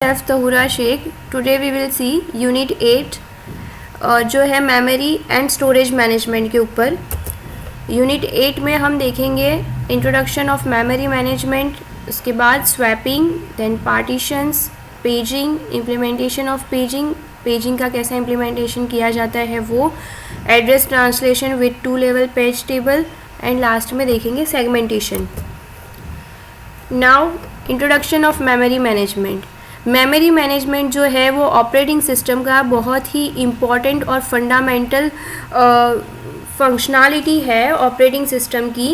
F. Tahura Sheikh. Today we will see Unit 8 जो है memory and storage management के ऊपर। यूनिट 8 में हम देखेंगे इंट्रोडक्शन ऑफ मेमोरी मैनेजमेंट, उसके बाद swapping, then partitions, paging, implementation of paging का कैसा इम्प्लीमेंटेशन किया जाता है वो, address translation with 2 level page table, and last में देखेंगे segmentation. Now introduction of memory management. Memory management जो है वो ऑपरेटिंग सिस्टम का बहुत ही इम्पॉर्टेंट और फंडामेंटल फंक्शनैलिटी है। ऑपरेटिंग सिस्टम की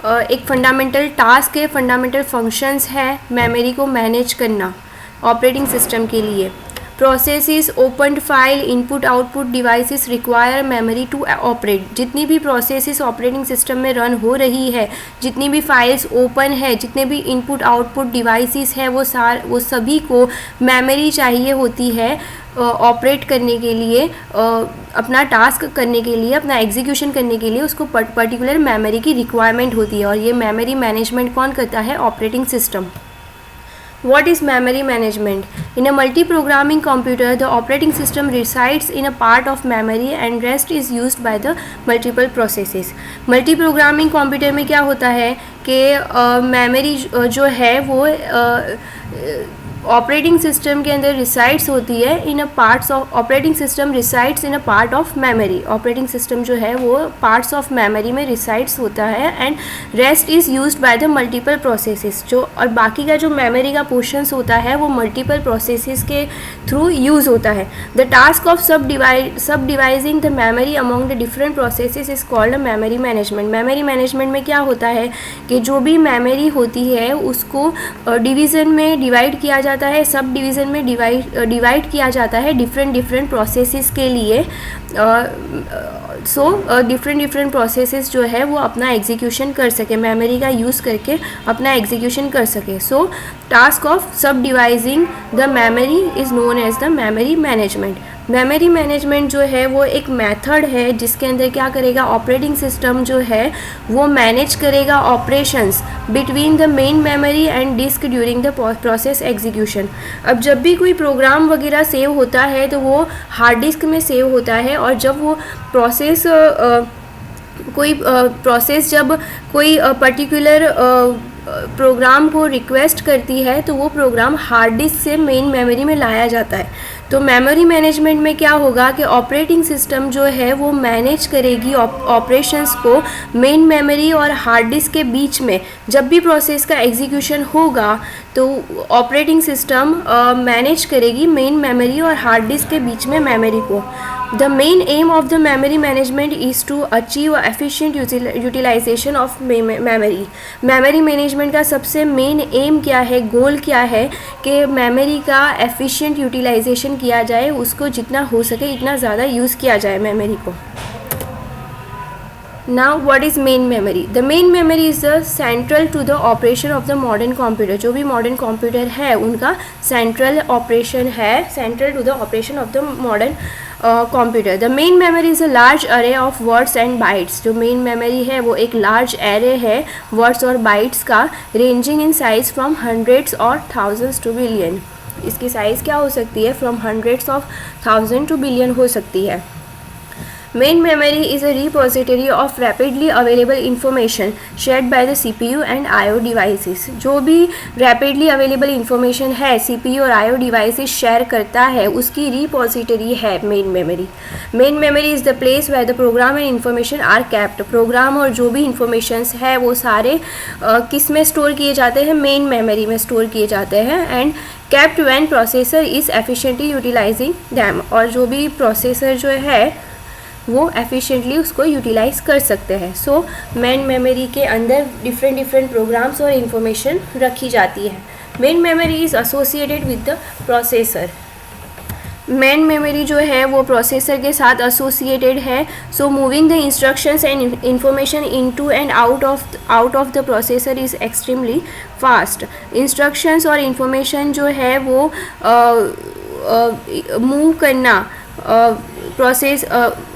एक फंडामेंटल टास्क है, फंडामेंटल फंक्शंस है मेमोरी को मैनेज करना ऑपरेटिंग सिस्टम के लिए। Processes, open file, input output devices require memory to operate. जितनी भी प्रोसेसेस ऑपरेटिंग सिस्टम में रन हो रही है, जितनी भी फाइल्स ओपन है, जितने भी इनपुट आउटपुट डिवाइसेस है, वो सभी को मेमोरी चाहिए होती है ऑपरेट करने के लिए, अपना टास्क करने के लिए, अपना एग्जीक्यूशन करने के लिए उसको पर्टिकुलर मेमोरी की रिक्वायरमेंट होती है। और ये मेमोरी मैनेजमेंट कौन करता है? Operating system. What is memory management? In a multi-programming computer, the operating system resides in a part of memory and rest is used by the multiple processes. Multi-programming computer में क्या होता है कि memory जो है वो ऑपरेटिंग सिस्टम के अंदर रिसाइड्स होती है in a parts of operating system resides in a part of memory. Operating system जो है वो पार्ट्स ऑफ मेमोरी में रिसाइड्स होता है and rest is used by the multiple processes. जो और बाकी का जो मेमोरी का पोर्शंस होता है वो मल्टीपल प्रोसेसेस के थ्रू यूज़ होता है। The task of sub dividing the memory among the different processes is called memory management. Memory management में क्या होता है कि जो भी मेमोरी होती है उसको डिवीज़न में डिवाइड किया जाता है, सब डिवीज़न में डिवाइड किया जाता है डिफरेंट प्रोसेसेस के लिए। सो डिफरेंट प्रोसेसेस जो है वो अपना एग्जीक्यूशन कर सके, मेमोरी का यूज़ करके अपना एग्जीक्यूशन कर सके। So task of sub dividing the memory is known as the memory management. Memory management जो है वो एक मेथड है जिसके अंदर क्या करेगा, ऑपरेटिंग सिस्टम जो है वो मैनेज करेगा operations between the main memory and disk during the process execution. अब जब भी कोई प्रोग्राम वगैरह सेव होता है तो वो हार्ड डिस्क में सेव होता है, और जब वो प्रोसेस जब कोई पर्टिकुलर प्रोग्राम को रिक्वेस्ट करती है तो वो प्रोग्राम हार्ड डिस्क से मेन मेमोरी में लाया जाता है। तो मेमोरी मैनेजमेंट में क्या होगा कि ऑपरेटिंग सिस्टम जो है वो मैनेज करेगी ऑपरेशंस को मेन मेमोरी और हार्ड डिस्क के बीच में। जब भी प्रोसेस का एग्जीक्यूशन होगा तो ऑपरेटिंग सिस्टम मैनेज करेगी मेन मेमोरी और हार्ड डिस्क के बीच में मेमोरी को। The main aim of the memory management is to achieve efficient utilization of memory. Memory management का सबसे मेन एम क्या है, गोल क्या है कि मेमोरी का एफिशिएंट यूटिलाइजेशन किया जाए, उसको जितना हो सके इतना ज़्यादा यूज़ किया जाए मेमोरी को। Now what is main memory? The main memory is the central to the operation of the modern computer. जो भी modern computer है उनका central operation है, central to the operation of the modern computer. The main memory is a large array of words and bytes. जो main memory है वो एक large array है words और bytes का, ranging in size from hundreds और thousands to billion. इसकी size क्या हो सकती है? From hundreds of thousand to billion हो सकती है। Main memory is a repository of rapidly available information shared by the CPU and I/O devices. जो भी rapidly available information है CPU और I/O devices share करता है उसकी repository है main memory. Main memory is the place where the program and information are kept. Program और जो भी informations है वो सारे किस में स्टोर किए जाते हैं? main memory में स्टोर किए जाते हैं and kept when processor is efficiently utilizing them. और जो भी processor जो है वो एफिशिएंटली उसको यूटिलाइज़ कर सकते हैं। सो मेन मेमोरी के अंदर डिफरेंट प्रोग्राम्स और इंफॉर्मेशन रखी जाती है। Main memory is associated with the processor. Main memory जो है वो प्रोसेसर के साथ एसोसिएटेड है। So moving the instructions and information into and out of the processor is extremely fast. Instructions और इंफॉर्मेशन जो है वो मूव करना प्रोसेस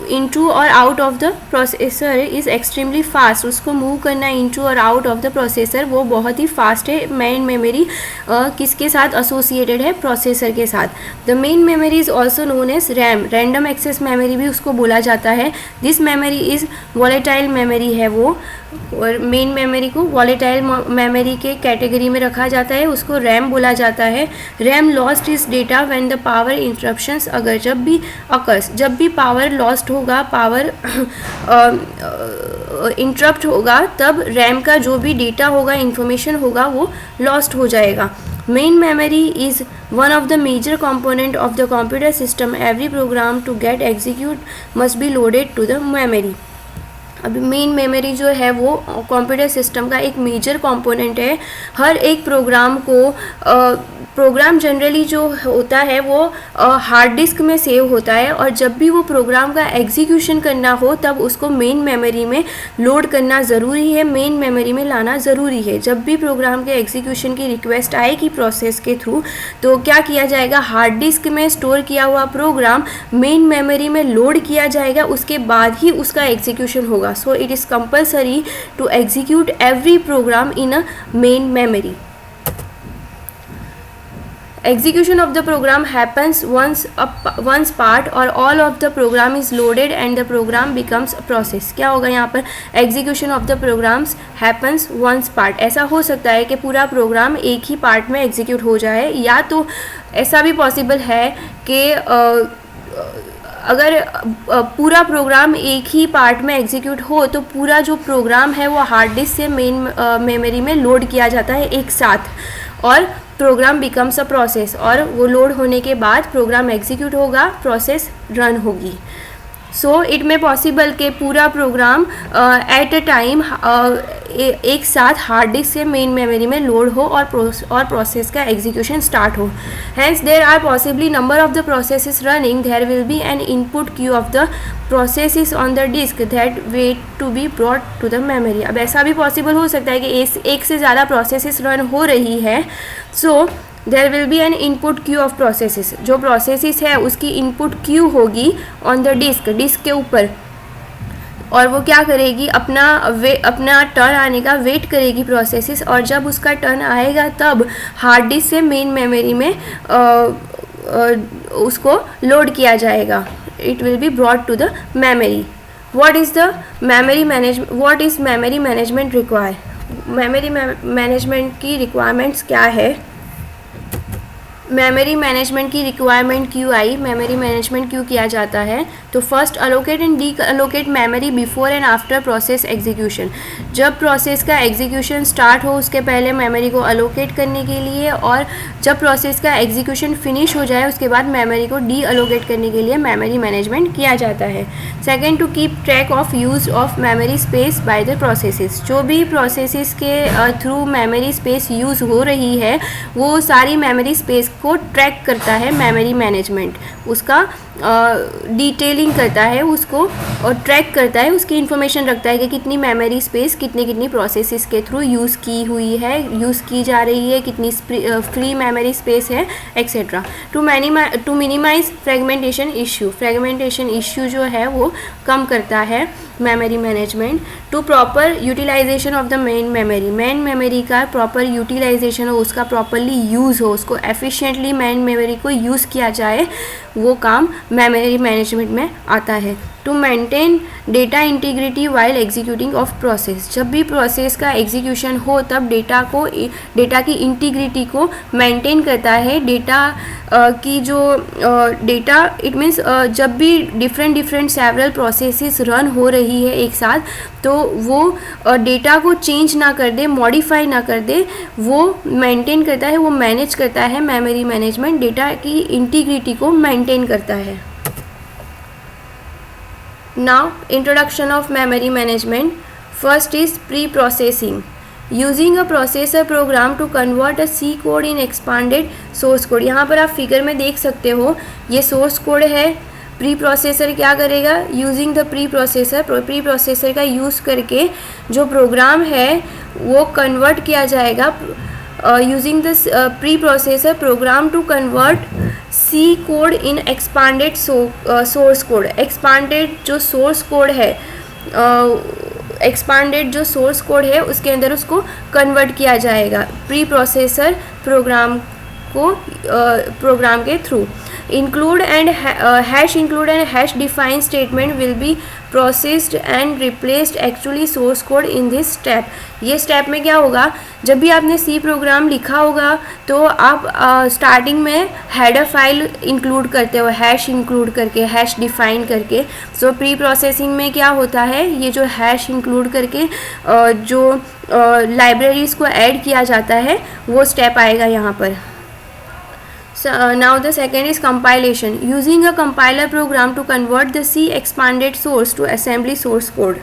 इनटू और out of the processor is extremely fast, उसको मूव करना इनटू और आउट ऑफ द प्रोसेसर वो बहुत ही फास्ट है। मेन मेमोरी किसके साथ एसोसिएटेड है, प्रोसेसर के साथ। The main memory is also known as RAM, random access memory भी उसको बोला जाता है। This memory is volatile memory है वो, और मेन मेमोरी को वॉलेटाइल मेमोरी के कैटेगरी में रखा जाता है, उसको रैम बोला जाता है। RAM lost is data when the power interruptions, अगर जब भी अकर्स, जब भी पावर लॉस्ट होगा, पावर इंटरप्ट होगा, तब रैम का जो भी डेटा होगा, इंफॉर्मेशन होगा, वो लॉस्ट हो जाएगा। Main memory is one of the major component of the computer system. Every program to get execute must be loaded to the memory. अभी मेन मेमोरी जो है वो कंप्यूटर सिस्टम का एक मेजर कंपोनेंट है। हर एक प्रोग्राम को प्रोग्राम जनरली जो होता है वो हार्ड डिस्क में सेव होता है, और जब भी वो प्रोग्राम का एग्जीक्यूशन करना हो तब उसको मेन मेमोरी में लोड करना ज़रूरी है, मेन मेमोरी में लाना ज़रूरी है। जब भी प्रोग्राम के एग्जीक्यूशन की रिक्वेस्ट आएगी प्रोसेस के थ्रू, तो क्या किया जाएगा, हार्ड डिस्क में स्टोर किया हुआ प्रोग्राम मेन मेमोरी में लोड किया जाएगा, उसके बाद ही उसका एग्जीक्यूशन होगा। So it is compulsory to execute every program in a main memory. Execution of the program happens once part or all of the program is loaded and the program becomes a process. क्या होगा यहाँ पर, execution of the programs happens once part. ऐसा हो सकता है कि पूरा प्रोग्राम एक ही पार्ट में एग्जीक्यूट हो जाए, या तो ऐसा भी पॉसिबल है कि अगर पूरा प्रोग्राम एक ही पार्ट में एग्जीक्यूट हो तो पूरा जो प्रोग्राम है वो हार्ड डिस्क से मेन मेमोरी में लोड किया जाता है एक साथ, और प्रोग्राम बिकम्स अ प्रोसेस, और वो लोड होने के बाद प्रोग्राम एग्जीक्यूट होगा, प्रोसेस रन होगी। सो इट में पॉसिबल के पूरा प्रोग्राम एट अ टाइम एक साथ हार्ड डिस्क से मेन मेमोरी में लोड हो और प्रोसेस का एग्जीक्यूशन स्टार्ट हो। Hence there are possibly number of the processes running, there will be an input queue of the processes on the disk that wait to be brought to the memory. अब ऐसा भी possible हो सकता है कि एक से ज़्यादा प्रोसेसेस रन हो रही है, so there will be an input queue of processes, जो प्रोसेसेस है उसकी इनपुट क्यू होगी ऑन द डिस्क के ऊपर, और वो क्या करेगी, अपना टर्न आने का वेट करेगी प्रोसेसेस, और जब उसका टर्न आएगा तब हार्ड डिस्क से मेन मेमोरी में उसको लोड किया जाएगा। It will be brought to the memory. What is memory management require, memory management की रिक्वायरमेंट्स क्या है। मेमोरी मैनेजमेंट की रिक्वायरमेंट क्यों आई, मेमोरी मैनेजमेंट क्यों किया जाता है, तो first allocate and D allocate memory before and after process execution. जब प्रोसेस का एग्जीक्यूशन स्टार्ट हो उसके पहले मेमोरी को अलोकेट करने के लिए, और जब प्रोसेस का एग्जीक्यूशन फिनिश हो जाए उसके बाद मेमोरी को डी अलोकेट करने के लिए मेमोरी मैनेजमेंट किया जाता है। Second, to keep track of use of memory space by the processes. जो भी प्रोसेसेस के थ्रू मेमोरी स्पेस यूज़ हो रही है वो सारी मेमोरी स्पेस को ट्रैक करता है मेमोरी मैनेजमेंट, उसका डिटेलिंग करता है उसको, और ट्रैक करता है, उसकी इन्फॉर्मेशन रखता है कि कितनी मेमोरी स्पेस कितनी प्रोसेसेस के थ्रू यूज़ की हुई है, यूज़ की जा रही है, कितनी फ्री मेमोरी स्पेस है, etcetera. To minimize fragmentation issue जो है वो कम करता है memory management. To proper utilization of the main memory का प्रॉपर यूटिलाइजेशन हो, उसका प्रॉपरली यूज़ हो, उसको एफिशिएंटली मेन मेमोरी को यूज़ किया जाए, वो काम मेमोरी मैनेजमेंट में आता है। To maintain data integrity while executing of process. जब भी प्रोसेस का एग्जीक्यूशन हो तब डेटा की इंटीग्रिटी को मेंटेन करता है। डेटा की जो डेटा इट मीन्स जब भी डिफरेंट सेवरल प्रोसेसेस रन हो रही है एक साथ, तो वो डेटा को चेंज ना कर दे, मॉडिफाई ना कर दे, वो मेंटेन करता है, वो मैनेज करता है। मेमोरी मैनेजमेंट डेटा की इंटीग्रिटी को मेंटेन करता है। Now, introduction of memory management. First is pre-processing. Using a processor program to convert a C code in expanded source code. यहाँ पर आप फिगर में देख सकते हो, ये सोर्स कोड है। प्री प्रोसेसर क्या करेगा, यूजिंग द प्री प्रोसेसर का यूज़ करके जो प्रोग्राम है वो कन्वर्ट किया जाएगा using this preprocessor program to convert C code in expanded source code. expanded जो source code है, एक्सपांडेड जो सोर्स कोड है उसके अंदर उसको कन्वर्ट किया जाएगा प्री प्रोग्राम के through. include and hash include and hash define statement will be processed and replaced actually source code in this step. ये स्टेप में क्या होगा, जब भी आपने सी प्रोग्राम लिखा होगा तो आप स्टार्टिंग में हेडर फाइल इंक्लूड करते हो, हैश इंक्लूड करके, हैश डिफाइन करके. सो प्री प्रोसेसिंग में क्या होता है, ये जो हैश इंक्लूड करके जो लाइब्रेरीज़ को ऐड किया जाता है वो स्टेप आएगा यहाँ पर. Now the second is compilation. Using a compiler program to convert the C expanded source to assembly source code.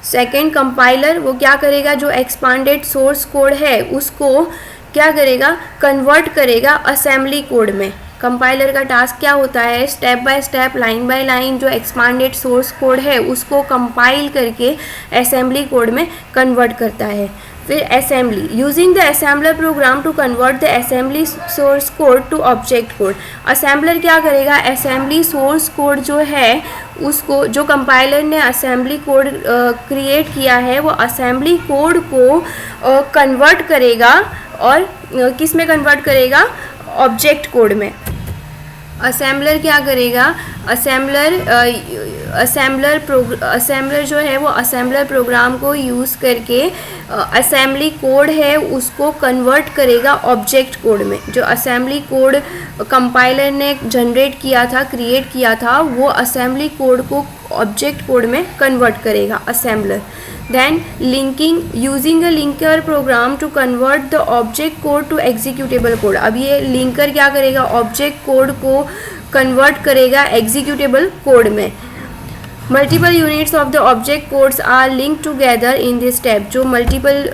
Second compiler वो क्या करेगा, जो एक्सपांडेड सोर्स कोड है उसको क्या करेगा, कन्वर्ट करेगा असेंबली कोड में. कंपाइलर का टास्क क्या होता है, step by step, line by line जो एक्सपांडेड सोर्स कोड है उसको कंपाइल करके असेंबली कोड में कन्वर्ट करता है. फिर assembly, using the assembler program to convert the assembly source code to object code. Assembler क्या करेगा, असेंबली सोर्स कोड जो है उसको, जो कंपाइलर ने असेंबली कोड क्रिएट किया है वो असेंबली कोड को कन्वर्ट करेगा. और किस में कन्वर्ट करेगा, ऑब्जेक्ट कोड में. असेंबलर क्या करेगा, असेंबलर जो है वो असेंबलर प्रोग्राम को यूज़ करके असेंबली कोड है उसको कन्वर्ट करेगा ऑब्जेक्ट कोड में. जो असेंबली कोड कंपाइलर ने जनरेट किया था, क्रिएट किया था, वो असेंबली कोड को ऑब्जेक्ट कोड में कन्वर्ट करेगा assembler. Then linking, using a linker program to convert the object code to executable code. अब ये लिंकर क्या करेगा, ऑब्जेक्ट कोड को कन्वर्ट करेगा एग्जीक्यूटेबल कोड में. Multiple units of the object codes are link together in this step. जो multiple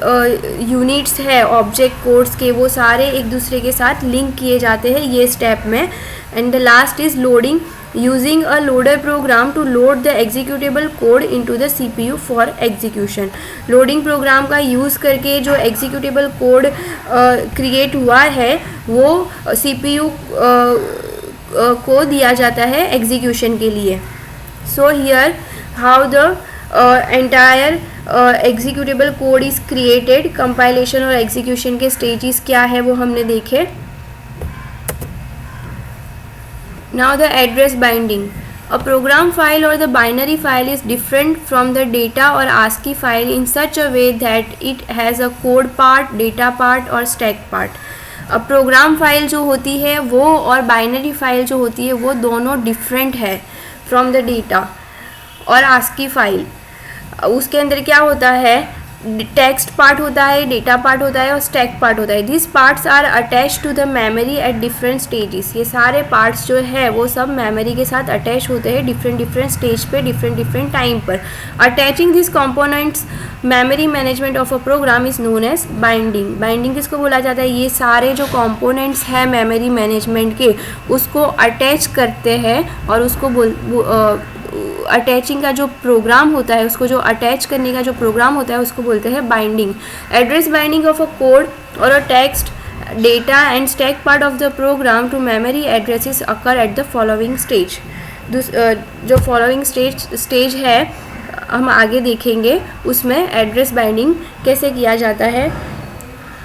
units है object codes के वो सारे एक दूसरे के साथ लिंक किए जाते हैं ये स्टेप में. And the last is loading, using a loader program to load the executable code into the CPU for execution. Loading program का यूज़ करके जो एग्जीक्यूटेबल कोड क्रिएट हुआ है वो CPU को दिया जाता है एग्जीक्यूशन के लिए. So here how the entire executable code is created. Compilation और एग्जीक्यूशन के स्टेजेस क्या है वो हमने देखे. Now the address binding. A program file or the binary file is different from the data or ASCII file in such a way that it has a code part, data part और stack part. अब program file जो होती है वो और binary file जो होती है वो दोनों डिफरेंट है फ्रॉम द डेटा और ASCII फाइल. उसके अंदर क्या होता है, टेक्स्ट पार्ट होता है, डेटा पार्ट होता है और स्टैक पार्ट होता है. This parts are attach to the memory at different stages. ये सारे पार्ट्स जो है वो सब मेमोरी के साथ अटैच होते हैं डिफरेंट स्टेज पे, डिफरेंट टाइम पर. Attaching this components memory management of a program is known as binding. Binding किसको बोला जाता है, ये सारे जो कंपोनेंट्स हैं मेमोरी मैनेजमेंट के उसको अटैच करते हैं और उसको अटैचिंग का जो प्रोग्राम होता है, उसको जो अटैच करने का जो प्रोग्राम होता है उसको बोलते हैं binding. Address binding of a code और a text, data and stack part of the program to memory addresses occur at the following stage. जो फॉलोइंग स्टेज है हम आगे देखेंगे, उसमें एड्रेस बाइंडिंग कैसे किया जाता है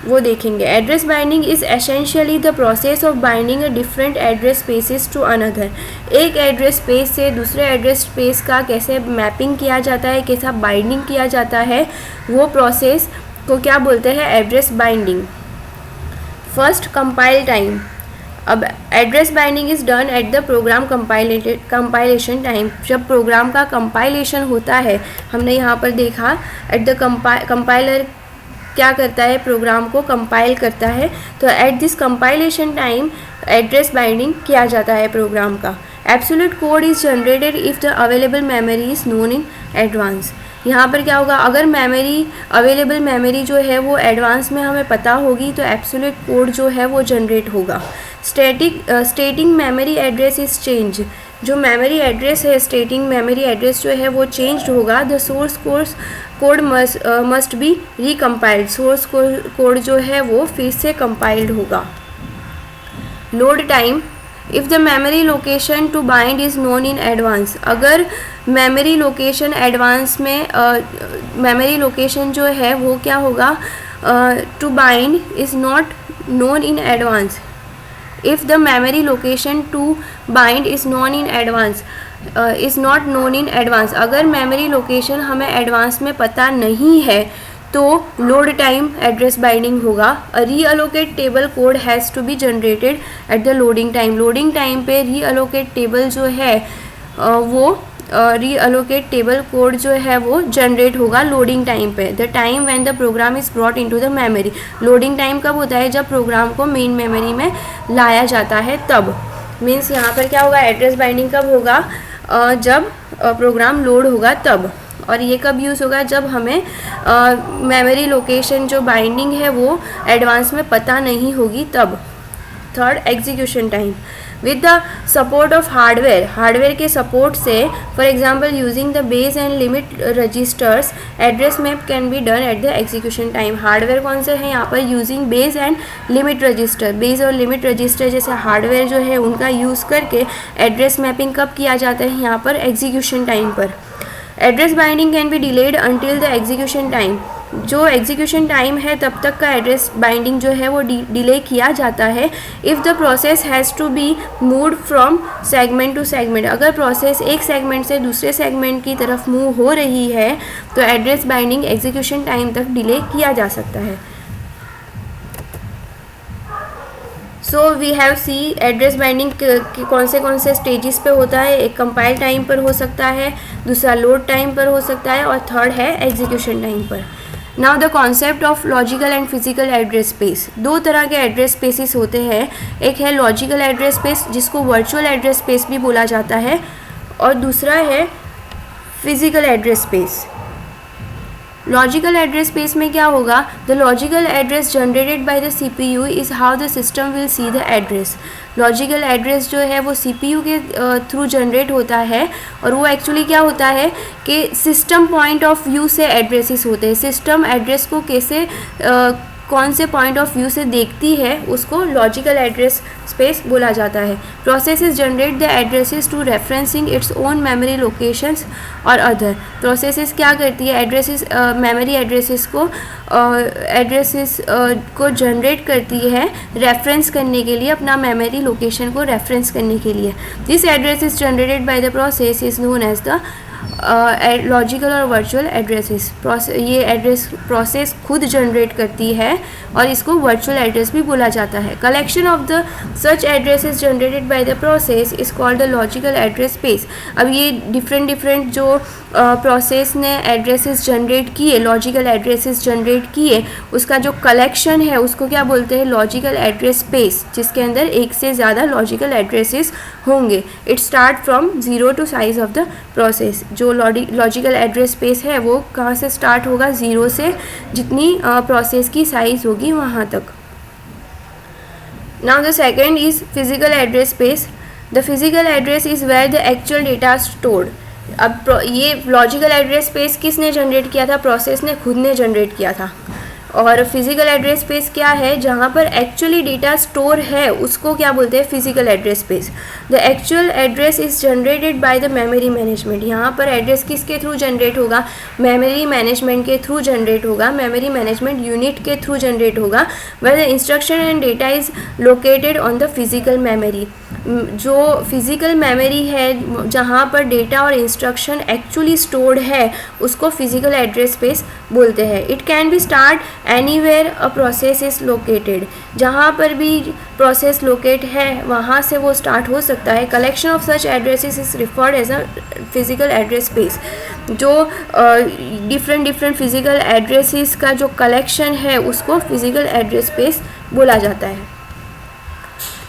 वो देखेंगे. Address binding is essentially the process of binding a different address spaces to another. एक एड्रेस स्पेस से दूसरे एड्रेस स्पेस का कैसे मैपिंग किया जाता है, कैसा बाइंडिंग किया जाता है, वो प्रोसेस को क्या बोलते हैं, address binding. First compile time. अब address binding is done at the program compilation time. जब प्रोग्राम का कंपाइलेशन होता है, हमने यहाँ पर देखा एट द कंपाइलर क्या करता है, प्रोग्राम को कंपाइल करता है. तो at this compilation time address binding किया जाता है प्रोग्राम का. Absolute code is generated if the available memory is known in advance. यहाँ पर क्या होगा, अगर अवेलेबल मेमोरी जो है वो एडवांस में हमें पता होगी तो एब्सोल्यूट कोड जो है वो जनरेट होगा. Starting memory address is change. जो मेमोरी एड्रेस है, स्टेटिंग मेमोरी एड्रेस जो है वो चेंज होगा, the source code must be recompiled, source code जो है वो फिर से कंपाइल्ड होगा। Load time, if the memory location to bind is known in advance, अगर मेमोरी लोकेशन एडवांस में मेमोरी लोकेशन जो है वो क्या होगा, to bind is not known in advance, if the memory location to bind is known in advance, is not known in advance, अगर memory location हमें advance में पता नहीं है तो लोड टाइम एड्रेस बाइंडिंग होगा। Reallocate table code has to be generated at the loading time, loading time पे reallocate table जो है वो रीअलोकेट टेबल कोड जो है वो जनरेट होगा लोडिंग टाइम पे। The time when the program is brought into the memory, loading time कब होता है, जब प्रोग्राम को मेन मेमोरी में लाया जाता है तब। मीन्स यहाँ पर क्या होगा, एड्रेस बाइंडिंग कब होगा, जब प्रोग्राम लोड होगा तब। और ये कब यूज़ होगा, जब हमें मेमोरी लोकेशन जो बाइंडिंग है वो एडवांस में पता नहीं होगी तब। Third, execution time, with the support of hardware, hardware के सपोर्ट से, for example using the base and limit registers, address map can be done at the execution time. Hardware कौन से हैं यहाँ पर, using base and limit register, base और limit register जैसे hardware जो है उनका यूज़ करके एड्रेस मैपिंग कब किया जाता है, यहाँ पर एग्जीक्यूशन टाइम पर। Address binding can be delayed until the execution time, जो एग्जीक्यूशन टाइम है तब तक का एड्रेस बाइंडिंग जो है वो डिले किया जाता है। If the process has to be moved from segment to segment, अगर प्रोसेस एक सेगमेंट से दूसरे सेगमेंट की तरफ मूव हो रही है तो एड्रेस बाइंडिंग एग्जीक्यूशन टाइम तक डिले किया जा सकता है। So we have see address binding कौन से स्टेजेस पे होता है, एक कंपाइल टाइम पर हो सकता है, दूसरा लोड टाइम पर हो सकता है और थर्ड है एग्जीक्यूशन टाइम पर। Now the concept of logical and physical address space, दो तरह के एड्रेस स्पेसिस होते हैं, एक है लॉजिकल एड्रेस स्पेस जिसको वर्चुअल एड्रेस स्पेस भी बोला जाता है और दूसरा है physical address space. Logical address space में क्या होगा, the logical address generated by the CPU is how the system will see the address. Logical address जो है वो CPU के थ्रू जनरेट होता है और वो एक्चुअली क्या होता है कि सिस्टम पॉइंट ऑफ व्यू से एड्रेसेस होते हैं, सिस्टम एड्रेस को कैसे कौन से पॉइंट ऑफ व्यू से देखती है उसको लॉजिकल एड्रेस स्पेस बोला जाता है। Processes generate the addresses to referencing its own memory locations और अदर, प्रोसेसेस क्या करती है, एड्रेसेस मेमोरी एड्रेसेस को जनरेट करती है रेफरेंस करने के लिए, अपना मेमोरी लोकेशन को रेफरेंस करने के लिए। This address is generated by the process is known as the logical और वर्चुअल एड्रेसेस। ये एड्रेस प्रोसेस खुद जनरेट करती है और इसको वर्चुअल एड्रेस भी बोला जाता है। Collection of the such addresses generated by the process is called the logical address space. अब ये डिफरेंट जो प्रोसेस ने एड्रेसेस जनरेट किए, लॉजिकल एड्रेसेस जनरेट किए, उसका जो कलेक्शन है उसको क्या बोलते हैं, लॉजिकल एड्रेस स्पेस, जिसके अंदर एक से ज़्यादा लॉजिकल एड्रेसेस होंगे। It start from zero to size of the process. जो लॉजिकल एड्रेस स्पेस है वो कहाँ से स्टार्ट होगा, ज़ीरो से, जितनी प्रोसेस की साइज़ होगी वहाँ तक। Now the second is physical address space. The physical address is where the actual data stored. अब ये लॉजिकल एड्रेस स्पेस किसने जनरेट किया था, प्रोसेस ने खुद ने जनरेट किया था। और फिजिकल एड्रेस स्पेस क्या है, जहाँ पर एक्चुअली डेटा स्टोर है उसको क्या बोलते हैं, physical address space. The actual address is generated by the memory management. यहाँ पर एड्रेस किसके थ्रू जनरेट होगा, मेमोरी मैनेजमेंट के थ्रू जनरेट होगा, मेमोरी मैनेजमेंट यूनिट के थ्रू जनरेट होगा। Where the instruction and data is located on the physical memory. जो physical memory है जहाँ पर डेटा और इंस्ट्रक्शन एक्चुअली स्टोर्ड है उसको फिजिकल एड्रेस स्पेस बोलते हैं। It can be start anywhere a process is located. जहाँ पर भी प्रोसेस लोकेट है वहाँ से वो स्टार्ट हो सकता है। Collection of such addresses is referred as a physical address space. जो डिफरेंट फिजिकल एड्रेसेस का जो कलेक्शन है उसको फिजिकल एड्रेस स्पेस बोला जाता है।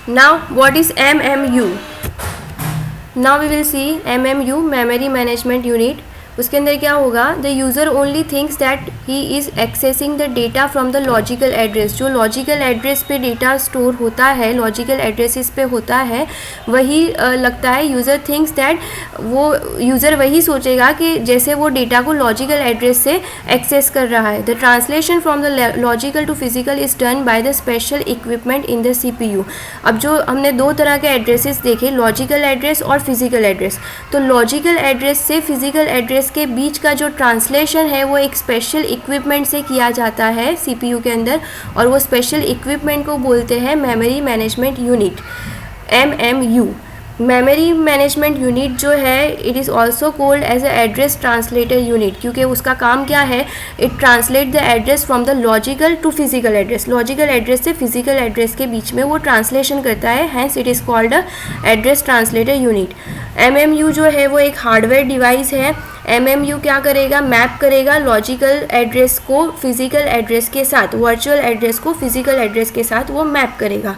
Now what is MMU? Now we will see MMU, Memory Management Unit. उसके अंदर क्या होगा, the user only thinks that he is accessing the data from the logical address. जो लॉजिकल एड्रेस पे data store होता है, लॉजिकल एड्रेसेस पे होता है, वही लगता है यूज़र थिंक्स दैट, वो यूज़र वही सोचेगा कि जैसे वो डेटा को लॉजिकल एड्रेस से एक्सेस कर रहा है। The translation from the logical to physical is done by the special equipment in the CPU। अब जो हमने दो तरह के एड्रेसेस देखे, लॉजिकल एड्रेस और फिजिकल एड्रेस, तो लॉजिकल एड्रेस से फिजिकल एड्रेस के बीच का जो ट्रांसलेशन है वो एक स्पेशल इक्विपमेंट से किया जाता है CPU के अंदर, और वो स्पेशल इक्विपमेंट को बोलते हैं memory management unit, MMU। Memory management unit जो है, it is also called as a address translator unit, क्योंकि उसका काम क्या है, it translate the address from the logical to physical address, logical address से फिजिकल एड्रेस के बीच में वो ट्रांसलेशन करता है, hence it is called a address translator unit. MMU जो है वो एक हार्डवेयर डिवाइस है। MMU क्या करेगा, मैप करेगा लॉजिकल एड्रेस को फिजिकल एड्रेस के साथ, वर्चुअल एड्रेस को फिजिकल एड्रेस के साथ वो मैप करेगा।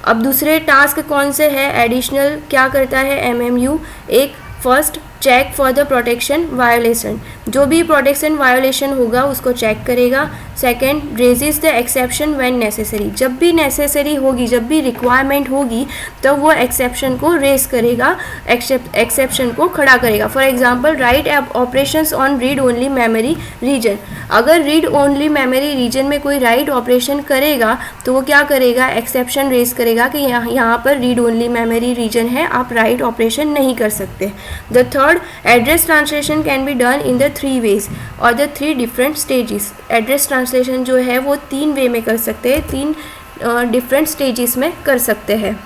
अब दूसरे टास्क कौन से हैं, एडिशनल क्या करता है MMU, एक first check for the protection violation, जो भी प्रोटेक्शन वायोलेशन होगा उसको चेक करेगा। Second, raise the exception when necessary, जब भी नेसेसरी होगी, जब भी रिक्वायरमेंट होगी तो वो एक्सेप्शन को रेज करेगा, एक्सेप्शन को खड़ा करेगा। For example, write operations on read only memory region, अगर रीड ओनली मेमोरी रीजन में कोई राइट ऑपरेशन करेगा तो वो क्या करेगा, एक्सेप्शन रेज करेगा कि यहाँ पर रीड ओनली मेमोरी रीजन है, आप राइट ऑपरेशन नहीं कर सकते। The third, address translation can be done in the 3 ways और the 3 different stages. Address translation जो है वो 3 वे में कर सकते हैं, 3 डिफरेंट स्टेजेस में कर सकते हैं।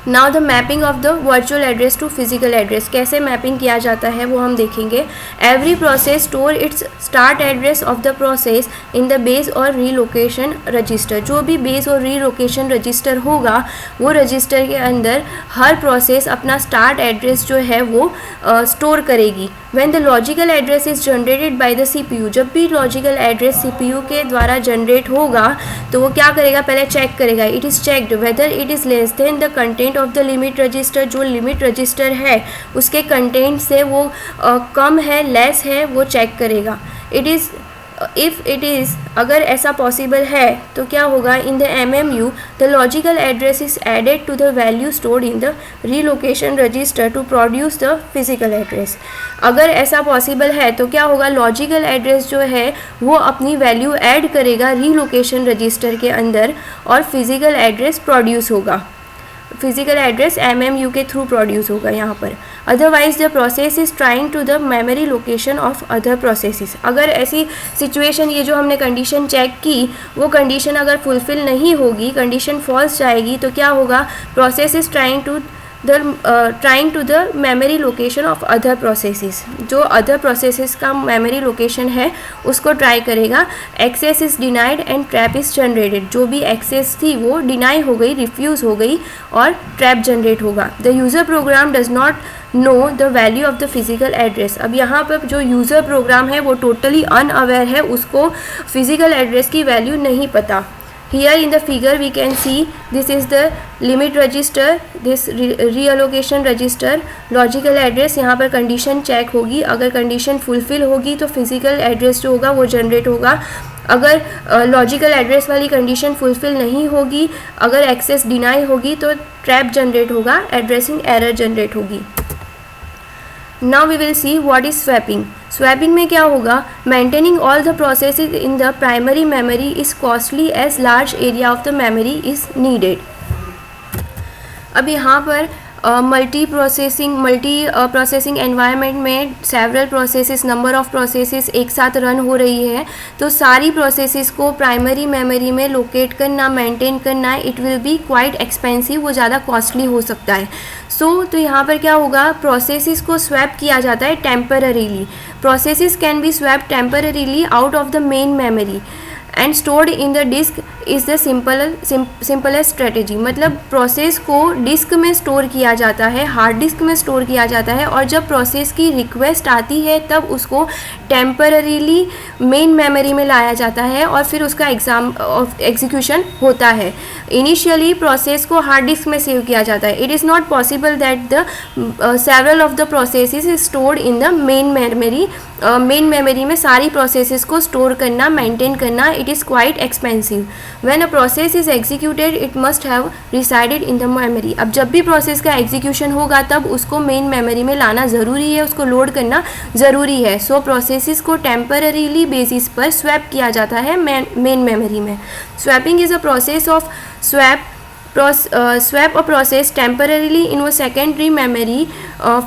Now the mapping of the virtual address to physical address, कैसे मैपिंग किया जाता है वो हम देखेंगे। Every process store its start address of the process in the base और रीलोकेशन रजिस्टर, जो भी बेस और रीलोकेशन रजिस्टर होगा वो रजिस्टर के अंदर हर प्रोसेस अपना स्टार्ट एड्रेस जो है वो स्टोर करेगी। When the logical address is generated by the CPU, जब भी लॉजिकल एड्रेस CPU के द्वारा जनरेट होगा तो वो क्या करेगा, पहले चेक करेगा, it is checked whether it is less than the content of the limit register, जो लिमिट रजिस्टर है उसके कंटेंट से वो कम है, लेस है, वो चेक करेगा। It is if it is, अगर ऐसा पॉसिबल है तो क्या होगा, in the MMU the logical address is added to the value stored in the relocation register to produce the physical address. अगर ऐसा पॉसिबल है तो क्या होगा, लॉजिकल एड्रेस जो है वो अपनी वैल्यू ऐड करेगा रीलोकेशन रजिस्टर के अंदर और फिजिकल एड्रेस प्रोड्यूस होगा, फिजिकल एड्रेस MMU के थ्रू प्रोड्यूस होगा यहाँ पर। Otherwise the process is trying to the memory location of other processes, अगर ऐसी सिचुएशन, ये जो हमने कंडीशन चेक की वो कंडीशन अगर फुलफिल नहीं होगी, कंडीशन फॉल्स जाएगी, तो क्या होगा, process is trying to the memory location of other processes, जो अदर प्रोसेसेस का मेमोरी लोकेशन है उसको ट्राई करेगा। Access is denied and trap is generated, जो भी एक्सेस थी वो डिनाई हो गई, रिफ्यूज़ हो गई और ट्रैप जनरेट होगा। The user program does not know the value of the physical address, अब यहाँ पर जो यूज़र प्रोग्राम है वो टोटली अनअवेयर है, उसको फिजिकल एड्रेस की वैल्यू नहीं पता। Here in the figure we can see this is the limit register, this reallocation register, logical address, यहाँ पर कंडीशन चेक होगी, अगर कंडीशन फुलफिल होगी तो फिजिकल एड्रेस जो होगा वो जनरेट होगा। अगर लॉजिकल एड्रेस वाली कंडीशन फुलफिल नहीं होगी, अगर एक्सेस डिनाई होगी तो ट्रैप जनरेट होगा, एड्रेसिंग एरर जनरेट होगी। Now we will see what is swapping. Swapping में क्या होगा, maintaining all the processes in the primary memory is costly as large area of the memory is needed. अब यहाँ पर multi processing environment में several processes, number of processes एक साथ run हो रही है, तो सारी प्रोसेसेस को प्राइमरी मेमोरी में लोकेट करना, मेंटेन करना, it will be quite expensive, वो ज़्यादा कॉस्टली हो सकता है। तो यहाँ पर क्या होगा, प्रोसेसेस को स्वैप किया जाता है temporarily. Processes can be swap temporarily out of the main memory and stored in the disk is the simplest strategy. मतलब प्रोसेस को डिस्क में स्टोर किया जाता है, हार्ड डिस्क में स्टोर किया जाता है, और जब प्रोसेस की रिक्वेस्ट आती है तब उसको टेम्पररीली मेन मेमोरी में लाया जाता है और फिर उसका एग्जीक्यूशन होता है। इनिशियली प्रोसेस को हार्ड डिस्क में सेव किया जाता है। It is not possible that the several of the processes is stored in the main memory. Main memory में सारी प्रोसेसेस को स्टोर करना, मेंटेन करना, it is quite expensive. When a process is executed it must have resided in the memory. अब जब भी process का execution होगा तब उसको मेन मेमोरी में लाना ज़रूरी है, उसको लोड करना ज़रूरी है। सो प्रोसेसेस को टेम्पररीली बेसिस पर स्वैप किया जाता है मेन मेमोरी में। Swapping is a process of swap a process temporarily in a secondary memory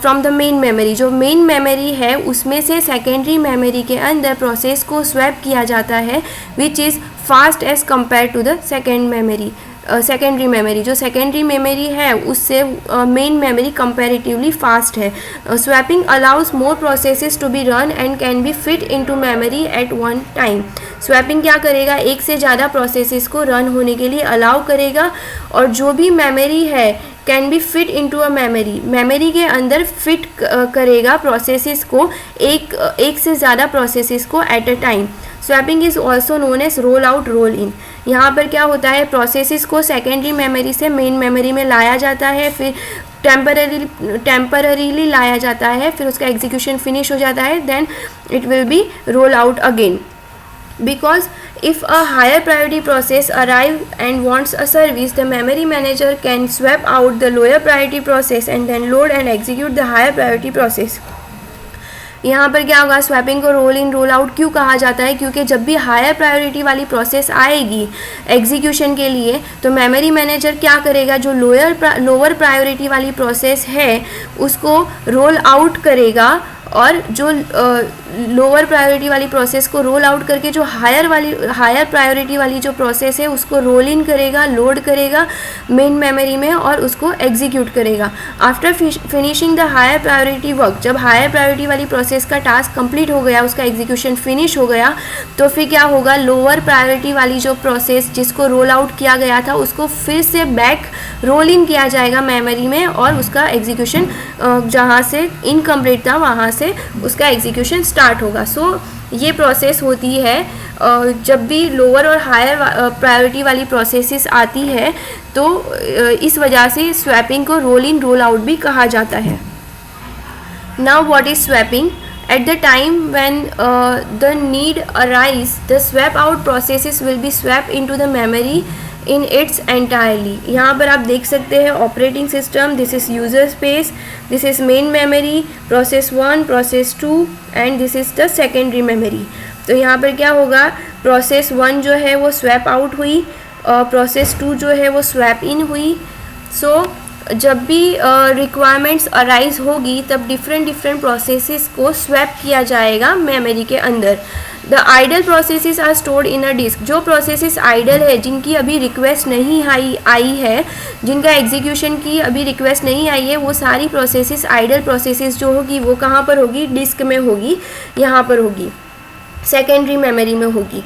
from the main memory। जो मेन मेमोरी है उसमें से सेकेंडरी मेमोरी के अंदर प्रोसेस को स्वैप किया जाता है, which is fast as compare to the secondary memory. जो सेकेंडरी मेमोरी है उससे मेन मेमोरी कंपैरेटिवली फास्ट है। Swapping allows more processes to be run and can be fit into memory at one time. स्वैपिंग क्या करेगा, एक से ज़्यादा प्रोसेसेस को रन होने के लिए अलाउ करेगा, और जो भी मेमोरी है can be fit into a memory के अंदर फिट करेगा प्रोसेसेस को, एक से ज़्यादा प्रोसेसेस को at a time. Swapping is also known as roll out roll in. यहाँ पर क्या होता है, प्रोसेसेस को सेकेंडरी मेमोरी से मेन मेमोरी में लाया जाता है, फिर टेम्पररीली लाया जाता है, फिर उसका एग्जीक्यूशन फिनिश हो जाता है, then it will be roll out again. Because if a higher priority process arrives and wants a service, the memory manager can swap out the lower priority process and then load and execute the higher priority process। यहाँ पर क्या होगा, swapping को role in roll out क्यों कहा जाता है, क्योंकि जब भी हायर प्रायोरिटी वाली प्रोसेस आएगी एग्जीक्यूशन के लिए तो मेमोरी मैनेजर क्या करेगा, जो लोअर प्रायोरिटी वाली प्रोसेस है उसको रोल आउट करेगा, और जो लोअर प्रायोरिटी वाली प्रोसेस को रोल आउट करके जो हायर प्रायोरिटी वाली जो प्रोसेस है उसको रोल इन करेगा, लोड करेगा मेन मेमोरी में और उसको एग्जीक्यूट करेगा। After finishing the higher priority work, जब हायर प्रायोरिटी वाली प्रोसेस का टास्क कंप्लीट हो गया, उसका एग्जीक्यूशन फिनिश हो गया, तो फिर क्या होगा, लोअर प्रायोरिटी वाली जो प्रोसेस जिसको रोल आउट किया गया था उसको फिर से बैक रोल इन किया जाएगा मेमोरी में, और उसका एग्जीक्यूशन जहाँ से इनकम्प्लीट था वहाँ से उसका एग्जीक्यूशन स्टार्ट होगा। सो ये प्रोसेस होती है जब भी लोअर और हायर प्रायोरिटी वाली प्रोसेसेस आती है, तो इस वजह से स्वैपिंग को रोल इन रोल आउट भी कहा जाता है। Now what is swapping? At the time when the need arise, the swap out processes will be swapped into the memory in its entirely। यहाँ पर आप देख सकते हैं operating system, this is user space, this is main memory, process 1, process 2 and this is the secondary memory. तो यहाँ पर क्या होगा, प्रोसेस 1 जो है वो स्वैप आउट हुई, प्रोसेस 2 जो है वो स्वैप इन हुई। सो जब भी रिक्वायरमेंट्स अराइज होगी तब डिफरेंट प्रोसेसेस को स्वैप किया जाएगा मेमोरी के अंदर। The idle processes are stored in a disk. जो प्रोसेसेस आइडल है, जिनकी अभी रिक्वेस्ट नहीं आई है, जिनका एग्जीक्यूशन की अभी रिक्वेस्ट नहीं आई है, वो सारी प्रोसेसेस आइडल प्रोसेसेस जो होगी वो कहाँ पर होगी, डिस्क में होगी, यहाँ पर होगी, सेकेंडरी मेमोरी में होगी।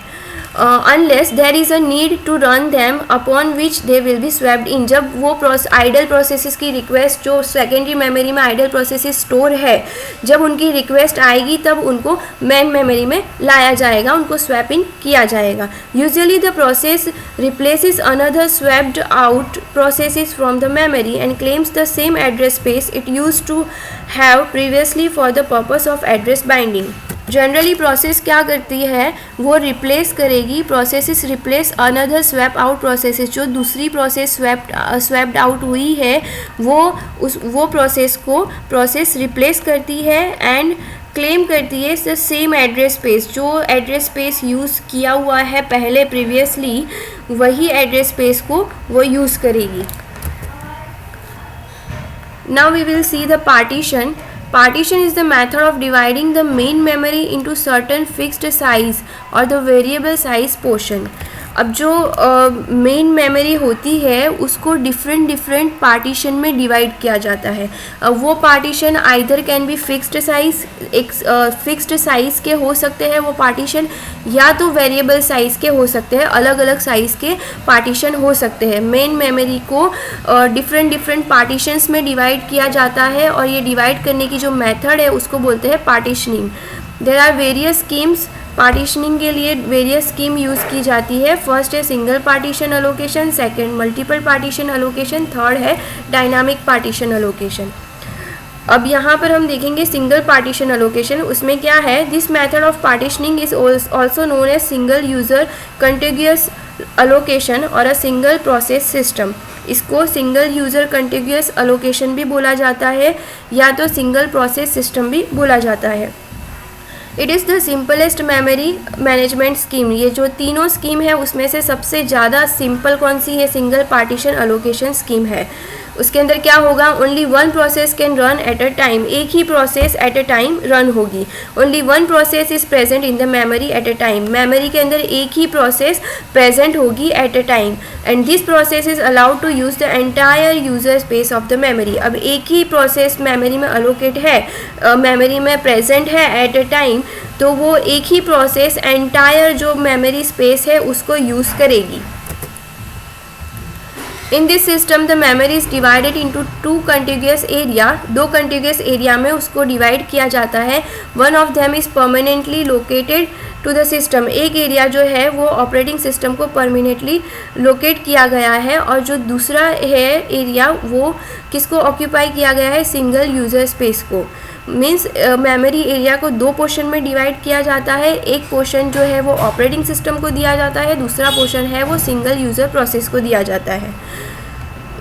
unless there is a need to run them upon which they will be swapped in। जब वो आइडल प्रोसेसेस की रिक्वेस्ट जो सेकेंडरी मेमोरी में आइडल प्रोसेसेस स्टोर है, जब उनकी रिक्वेस्ट आएगी तब उनको मेन मेमोरी में लाया जाएगा, उनको स्वैप इन किया जाएगा। Usually the process replaces another swapped out processes from the memory and claims the same address space it used to have previously for the purpose of address binding. Generally process क्या करती है, वो replace करेगी, processes replace another swap out processes. जो दूसरी process swapped out हुई है वो प्रोसेस को प्रोसेस रिप्लेस करती है एंड क्लेम करती है द सेम एड्रेस स्पेस। जो एड्रेस स्पेस यूज़ किया हुआ है पहले प्रीवियसली, वही एड्रेस स्पेस को वो यूज़ करेगी। Now we will see the partition. Partition is the method of dividing the main memory into certain fixed size or the variable size portion। अब जो मेन मेमोरी होती है उसको डिफरेंट पार्टीशन में divide किया जाता है। अब वो partition either can be fixed size, एक फिक्स्ड साइज़ के हो सकते हैं वो पार्टीशन, या तो वेरिएबल साइज़ के हो सकते हैं, अलग अलग साइज़ के पार्टीशन हो सकते हैं। मेन मेमोरी को डिफरेंट पार्टीशंस में डिवाइड किया जाता है और ये डिवाइड करने की जो मेथड है उसको बोलते हैं partitioning. There are various schemes, partitioning के लिए वेरियस स्कीम यूज़ की जाती है। फर्स्ट है single partition allocation, second multiple partition allocation, third है डायनामिक पार्टीशन अलोकेशन। अब यहाँ पर हम देखेंगे सिंगल पार्टीशन अलोकेशन, उसमें क्या है, this method of partitioning is also known as single user contiguous allocation और अ सिंगल प्रोसेस सिस्टम। इसको सिंगल यूज़र कंटिग्यूअस अलोकेशन भी बोला जाता है या तो सिंगल प्रोसेस सिस्टम भी बोला जाता है। It is the simplest memory management scheme. ये जो तीनों स्कीम है उसमें से सबसे ज़्यादा सिंपल कौन सी है, सिंगल पार्टीशन अलोकेशन स्कीम है। उसके अंदर क्या होगा, only one process can run at a time, एक ही process at a time run होगी। Only one process is present in the memory at a time, memory के अंदर एक ही प्रोसेस प्रेजेंट होगी at a time, and this process is allowed to use the entire user space of the memory. अब एक ही process memory में allocate है, मेमोरी में प्रेजेंट है एट अ टाइम, तो वो एक ही प्रोसेस एंटायर जो मेमोरी स्पेस है उसको यूज़ करेगी। In this system the memory is divided into two contiguous area, दो कंटिग्यूअस एरिया में उसको डिवाइड किया जाता है। One of them is permanently located to the system, एक एरिया जो है वो ऑपरेटिंग सिस्टम को परमानेंटली लोकेट किया गया है, और जो दूसरा है एरिया वो किसको ऑक्यूपाई किया गया है, सिंगल यूज़र स्पेस को। मीन्स मेमोरी एरिया को दो पोर्शन में डिवाइड किया जाता है, एक पोर्शन जो है वो ऑपरेटिंग सिस्टम को दिया जाता है, दूसरा पोर्शन है वो सिंगल यूज़र प्रोसेस को दिया जाता है।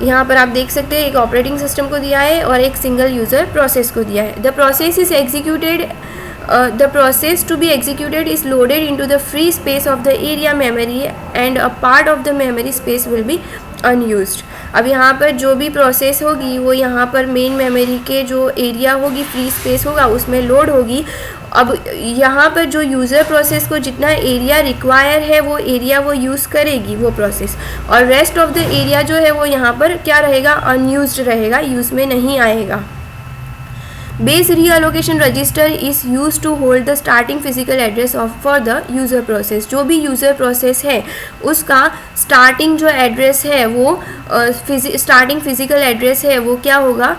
यहाँ पर आप देख सकते हैं एक ऑपरेटिंग सिस्टम को दिया है और एक सिंगल यूज़र प्रोसेस को दिया है। The process is executed the process to be executed is loaded into the free space of the area memory and a part of the memory space will be unused। अब यहाँ पर जो भी process होगी वो यहाँ पर मेन मेमोरी के जो एरिया होगी, फ्री स्पेस होगा, उसमें लोड होगी। अब यहाँ पर जो यूज़र प्रोसेस को जितना एरिया रिक्वायर है वो एरिया वो यूज़ करेगी वो प्रोसेस, और रेस्ट ऑफ द एरिया जो है वो यहाँ पर क्या रहेगा, अनयूज्ड रहेगा, यूज़ में नहीं आएगा। Base reallocation register is used to hold the starting physical address of for the user process। जो भी यूज़र प्रोसेस है उसका स्टार्टिंग जो एड्रेस है वो स्टार्टिंग फिजिकल एड्रेस है वो क्या होगा,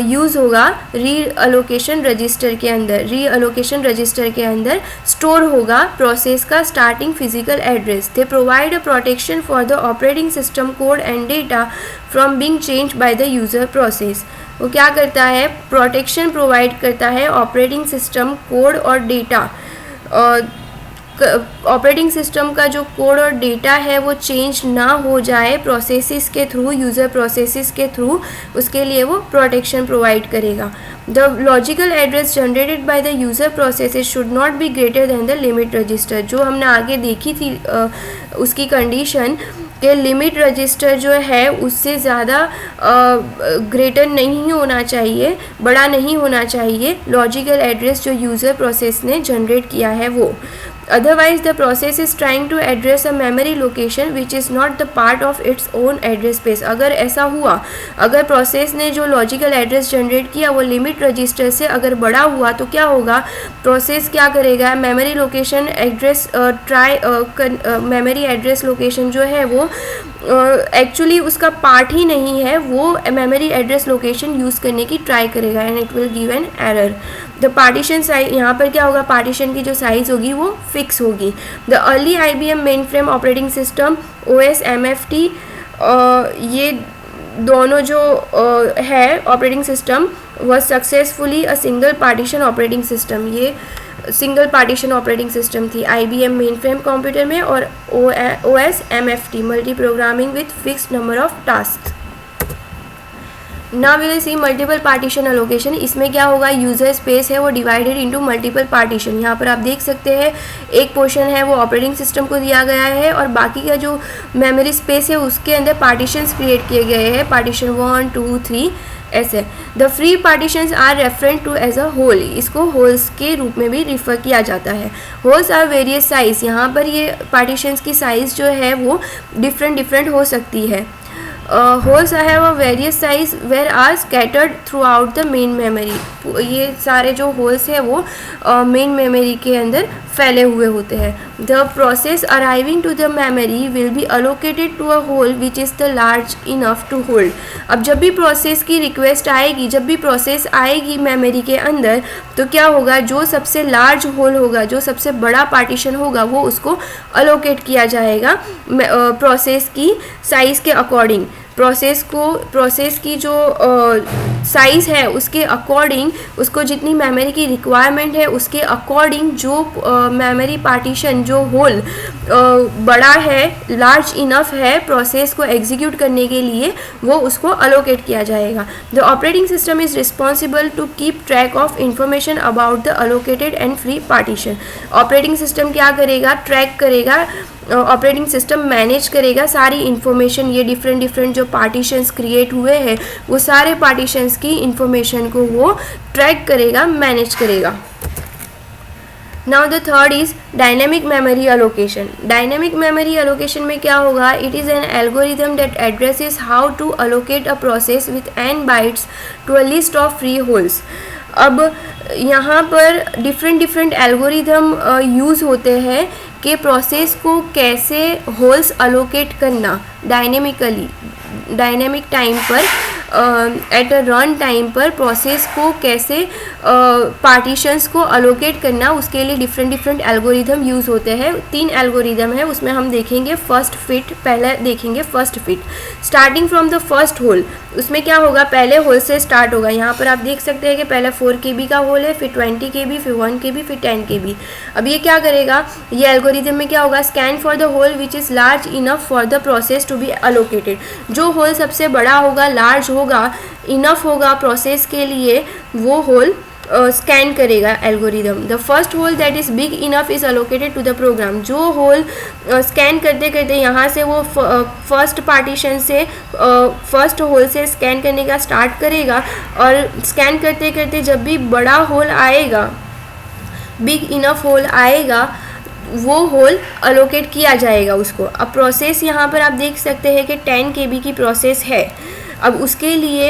यूज़ होगा रीअलोकेशन रजिस्टर के अंदर। रीअलोकेशन रजिस्टर के अंदर स्टोर होगा प्रोसेस का starting physical address. They provide a protection for the operating system code and data from being changed by the user process. वो क्या करता है, प्रोटेक्शन प्रोवाइड करता है ऑपरेटिंग सिस्टम कोड और डेटा। ऑपरेटिंग सिस्टम का जो कोड और डेटा है वो चेंज ना हो जाए प्रोसेसेस के थ्रू, यूज़र प्रोसेसेस के थ्रू, उसके लिए वो प्रोटेक्शन प्रोवाइड करेगा। The logical address generated by the user processes should not be greater than the limit register. जो हमने आगे देखी थी उसकी कंडीशन कि लिमिट रजिस्टर जो है उससे ज़्यादा ग्रेटर नहीं होना चाहिए, बड़ा नहीं होना चाहिए लॉजिकल एड्रेस जो यूज़र प्रोसेस ने जनरेट किया है वो। Otherwise the process is trying to address a memory location which is not the part of its own address space। अगर ऐसा हुआ, अगर प्रोसेस ने जो लॉजिकल एड्रेस जनरेट किया वो लिमिट रजिस्टर से अगर बड़ा हुआ तो क्या होगा, प्रोसेस क्या करेगा, memory location address memory address location जो है वो एक्चुअली उसका पार्ट ही नहीं है, वो मेमोरी एड्रेस लोकेशन यूज़ करने की ट्राई करेगा and it will give an error. The partition size, यहाँ पर क्या होगा, पार्टीशन की जो साइज़ होगी वो फिक्स होगी। The early IBM mainframe operating system OS MFT, ये दोनों जो है ऑपरेटिंग सिस्टम वह successfully a single partition operating system. ये सिंगल पार्टीशन ऑपरेटिंग सिस्टम थी IBM मेन फ्रेम कंप्यूटर में, और OS MFT multi programming with fixed number of task. Now we will see multiple partition allocation. इसमें क्या होगा, user space है वो divided into multiple partition. यहाँ पर आप देख सकते हैं एक पोर्शन है वो ऑपरेटिंग सिस्टम को दिया गया है और बाकी का जो मेमोरी स्पेस है उसके अंदर पार्टीशंस क्रिएट किए गए हैं, पार्टीशन 1 2 3 ऐसे। The free partitions are referred to as a hole, इसको होल्स के रूप में भी रिफ़र किया जाता है। होल्स आर वेरियस साइज़, यहाँ पर ये पार्टीशंस की साइज़ जो है वो डिफरेंट हो सकती है। Holes have a various size where are scattered throughout the main memory. ये सारे जो होल्स है वो मेन मेमोरी के अंदर फैले हुए होते हैं। The process arriving to the memory will be allocated to a hole which is the large enough to hold. अब जब भी प्रोसेस की रिक्वेस्ट आएगी, जब भी प्रोसेस आएगी मेमोरी के अंदर, तो क्या होगा, जो सबसे लार्ज होल होगा, जो सबसे बड़ा पार्टीशन होगा, वो उसको अलोकेट किया जाएगा प्रोसेस की साइज़ के अकॉर्डिंग। प्रोसेस की जो साइज़ है उसके अकॉर्डिंग, उसको जितनी मेमोरी की रिक्वायरमेंट है उसके अकॉर्डिंग जो मेमोरी पार्टीशन, जो होल बड़ा है, लार्ज इनफ है प्रोसेस को एग्जीक्यूट करने के लिए, वो उसको अलोकेट किया जाएगा। The operating system is responsible to keep track of information about the allocated and free partition. Operating system क्या करेगा, ट्रैक करेगा, ऑपरेटिंग सिस्टम मैनेज करेगा सारी इन्फॉर्मेशन, ये डिफरेंट जो पार्टीशंस क्रिएट हुए हैं वो सारे पार्टीशंस की इन्फॉर्मेशन को वो ट्रैक करेगा, मैनेज करेगा। Now the third is dynamic memory allocation. Dynamic memory allocation में क्या होगा, it is an algorithm that addresses how to allocate a process with n bytes to a list of free holes. अब यहाँ पर different algorithm use होते हैं कि process को कैसे होल्स अलोकेट करना डायनेमिक टाइम पर, एट अ रन टाइम पर प्रोसेस को कैसे पार्टीशंस को अलोकेट करना, उसके लिए डिफरेंट एल्गोरिथम यूज़ होते हैं। 3 एल्गोरिथम है, उसमें हम देखेंगे फर्स्ट फिट, पहले देखेंगे first fit. Starting from the first hole, उसमें क्या होगा, पहले होल से स्टार्ट होगा। यहाँ पर आप देख सकते हैं कि पहले 4 KB का होल है, फिर 20 KB, फिर 1 KB, फिर 10 KB। अब ये क्या करेगा, ये एल्गोरिथम में क्या होगा, scan for the hole which is large enough for the process to be allocated. जो होल सबसे बड़ा होगा, लार्ज होगा, इनफ होगा प्रोसेस के लिए, वो होल स्कैन करेगा algorithm. The first hole that is big enough is allocated to the program. जो होल स्कैन करते करते यहाँ से वो फर्स्ट पार्टीशन से फर्स्ट होल से स्कैन करने का स्टार्ट करेगा, और स्कैन करते करते जब भी बड़ा होल आएगा, बिग इनफ होल आएगा, वो होल अलोकेट किया जाएगा उसको। अब प्रोसेस यहाँ पर आप देख सकते हैं कि 10 KB की प्रोसेस है। अब उसके लिए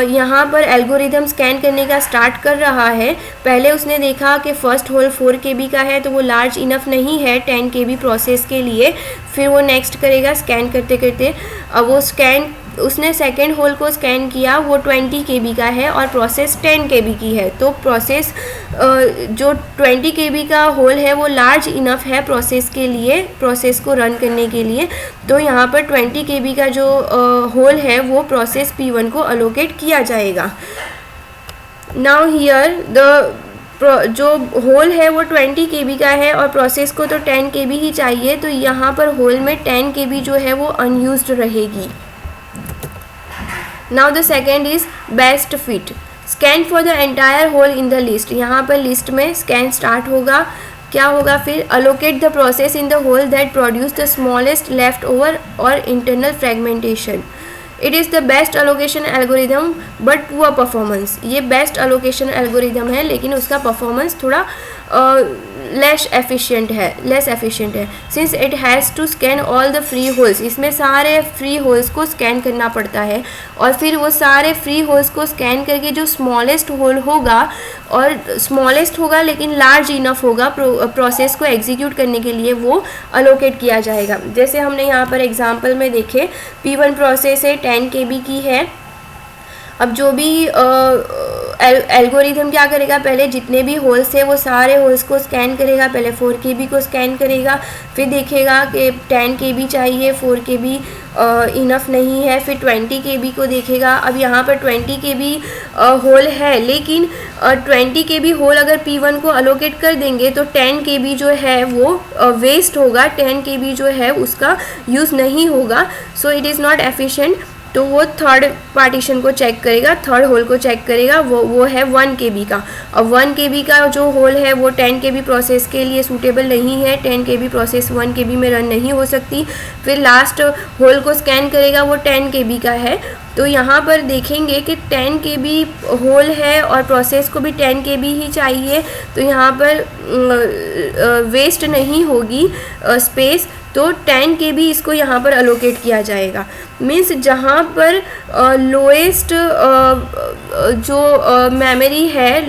यहाँ पर एल्गोरिदम स्कैन करने का स्टार्ट कर रहा है। पहले उसने देखा कि फ़र्स्ट होल 4 KB का है तो वो लार्ज इनफ नहीं है 10 KB प्रोसेस के लिए, फिर वो नेक्स्ट करेगा स्कैन करते करते। अब वो स्कैन, उसने सेकेंड होल को स्कैन किया, वो 20 KB का है और प्रोसेस 10 KB की है। तो प्रोसेस जो 20 KB का होल है वो लार्ज इनफ है प्रोसेस के लिए, प्रोसेस को रन करने के लिए। तो यहाँ पर 20 KB का जो होल है वो प्रोसेस P1 को अलोकेट किया जाएगा। नाउ हियर जो होल है वो 20 KB का है और प्रोसेस को तो 10 KB ही चाहिए, तो यहाँ पर होल में 10 KB जो है वो अनयूज्ड रहेगी। Now the second is best fit. Scan for the entire hole in the list. यहाँ पर लिस्ट में स्कैन स्टार्ट होगा, क्या होगा फिर, allocate the process in the hole that produce the smallest left over और internal fragmentation. It is the best allocation algorithm but poor performance. ये best allocation algorithm है लेकिन उसका परफॉर्मेंस थोड़ा लेस एफिशिएंट है since it has to scan all the free holes. इसमें सारे free holes को स्कैन करना पड़ता है और फिर वो सारे फ्री होल्स को स्कैन करके जो स्मॉलेस्ट होल होगा, और स्मॉलेस्ट होगा लेकिन लार्ज इनफ होगा प्रोसेस को एग्जीक्यूट करने के लिए, वो अलोकेट किया जाएगा। जैसे हमने यहाँ पर एग्जांपल में देखे, P1 प्रोसेस है 10 KB की है। अब जो भी एल्गोरिथम क्या करेगा, पहले जितने भी होल्स थे वो सारे होल्स को स्कैन करेगा। पहले 4 KB को स्कैन करेगा, फिर देखेगा कि 10 KB चाहिए, 4 KB इनफ नहीं है, फिर 20 KB को देखेगा। अब यहाँ पर 20 KB होल है, लेकिन 20 KB होल अगर P1 को अलोकेट कर देंगे तो 10 KB जो है वो वेस्ट होगा, 10 KB जो है उसका यूज़ नहीं होगा। सो इट इज़ नॉट एफिशिएंट तो वो थर्ड पार्टीशन को चेक करेगा, थर्ड होल को चेक करेगा, वो है 1 KB का। अब 1 KB का जो होल है वो 10 KB प्रोसेस के लिए सूटेबल नहीं है, 10 KB प्रोसेस 1 KB में रन नहीं हो सकती। फिर लास्ट होल को स्कैन करेगा, वो 10 KB का है। तो यहाँ पर देखेंगे कि 10 KB होल है और प्रोसेस को भी 10 KB ही चाहिए, तो यहाँ पर वेस्ट नहीं होगी स्पेस, तो 10 KB इसको यहाँ पर अलोकेट किया जाएगा। मीन्स जहाँ पर लोएस्ट जो मेमोरी है,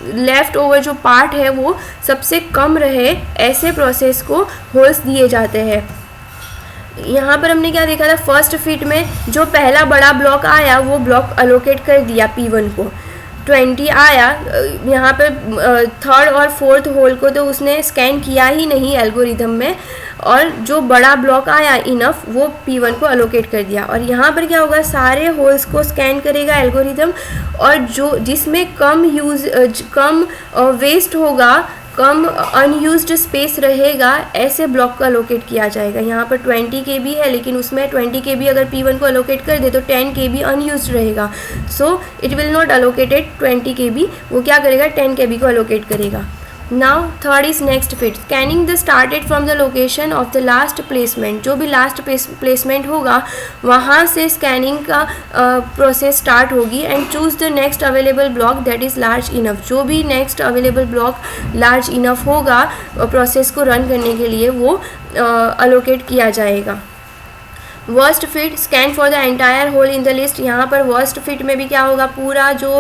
लेफ़्ट ओवर जो पार्ट है वो सबसे कम रहे, ऐसे प्रोसेस को होल्स दिए जाते हैं। यहाँ पर हमने क्या देखा था, फर्स्ट फिट में जो पहला बड़ा ब्लॉक आया वो ब्लॉक अलोकेट कर दिया P1 को, 20 आया। यहाँ पर थर्ड और फोर्थ होल को तो उसने स्कैन किया ही नहीं एल्गोरिदम में, और जो बड़ा ब्लॉक आया इनफ वो P1 को अलोकेट कर दिया। और यहाँ पर क्या होगा, सारे होल्स को स्कैन करेगा एल्गोरिदम, और जो जिसमें कम वेस्ट होगा, कम अनयूज्ड स्पेस रहेगा, ऐसे ब्लॉक को अलोकेट किया जाएगा। यहाँ पर 20 KB है, लेकिन उसमें 20 KB अगर P1 को अलोकेट कर दे तो 10 KB अनयूज्ड रहेगा, so it will not allocated 20 KB, वो क्या करेगा 10 KB को अलोकेट करेगा। Now third is next fit, scanning the started from the location of the last placement. जो भी लास्ट प्लेसमेंट होगा वहाँ से स्कैनिंग का प्रोसेस स्टार्ट होगी, and choose the next available block that is large enough. जो भी next available block large enough होगा प्रोसेस को रन करने के लिए, वो अलोकेट किया जाएगा। Worst fit, scan for the entire hole in the list. यहाँ पर वर्स्ट फिट में भी क्या होगा, पूरा जो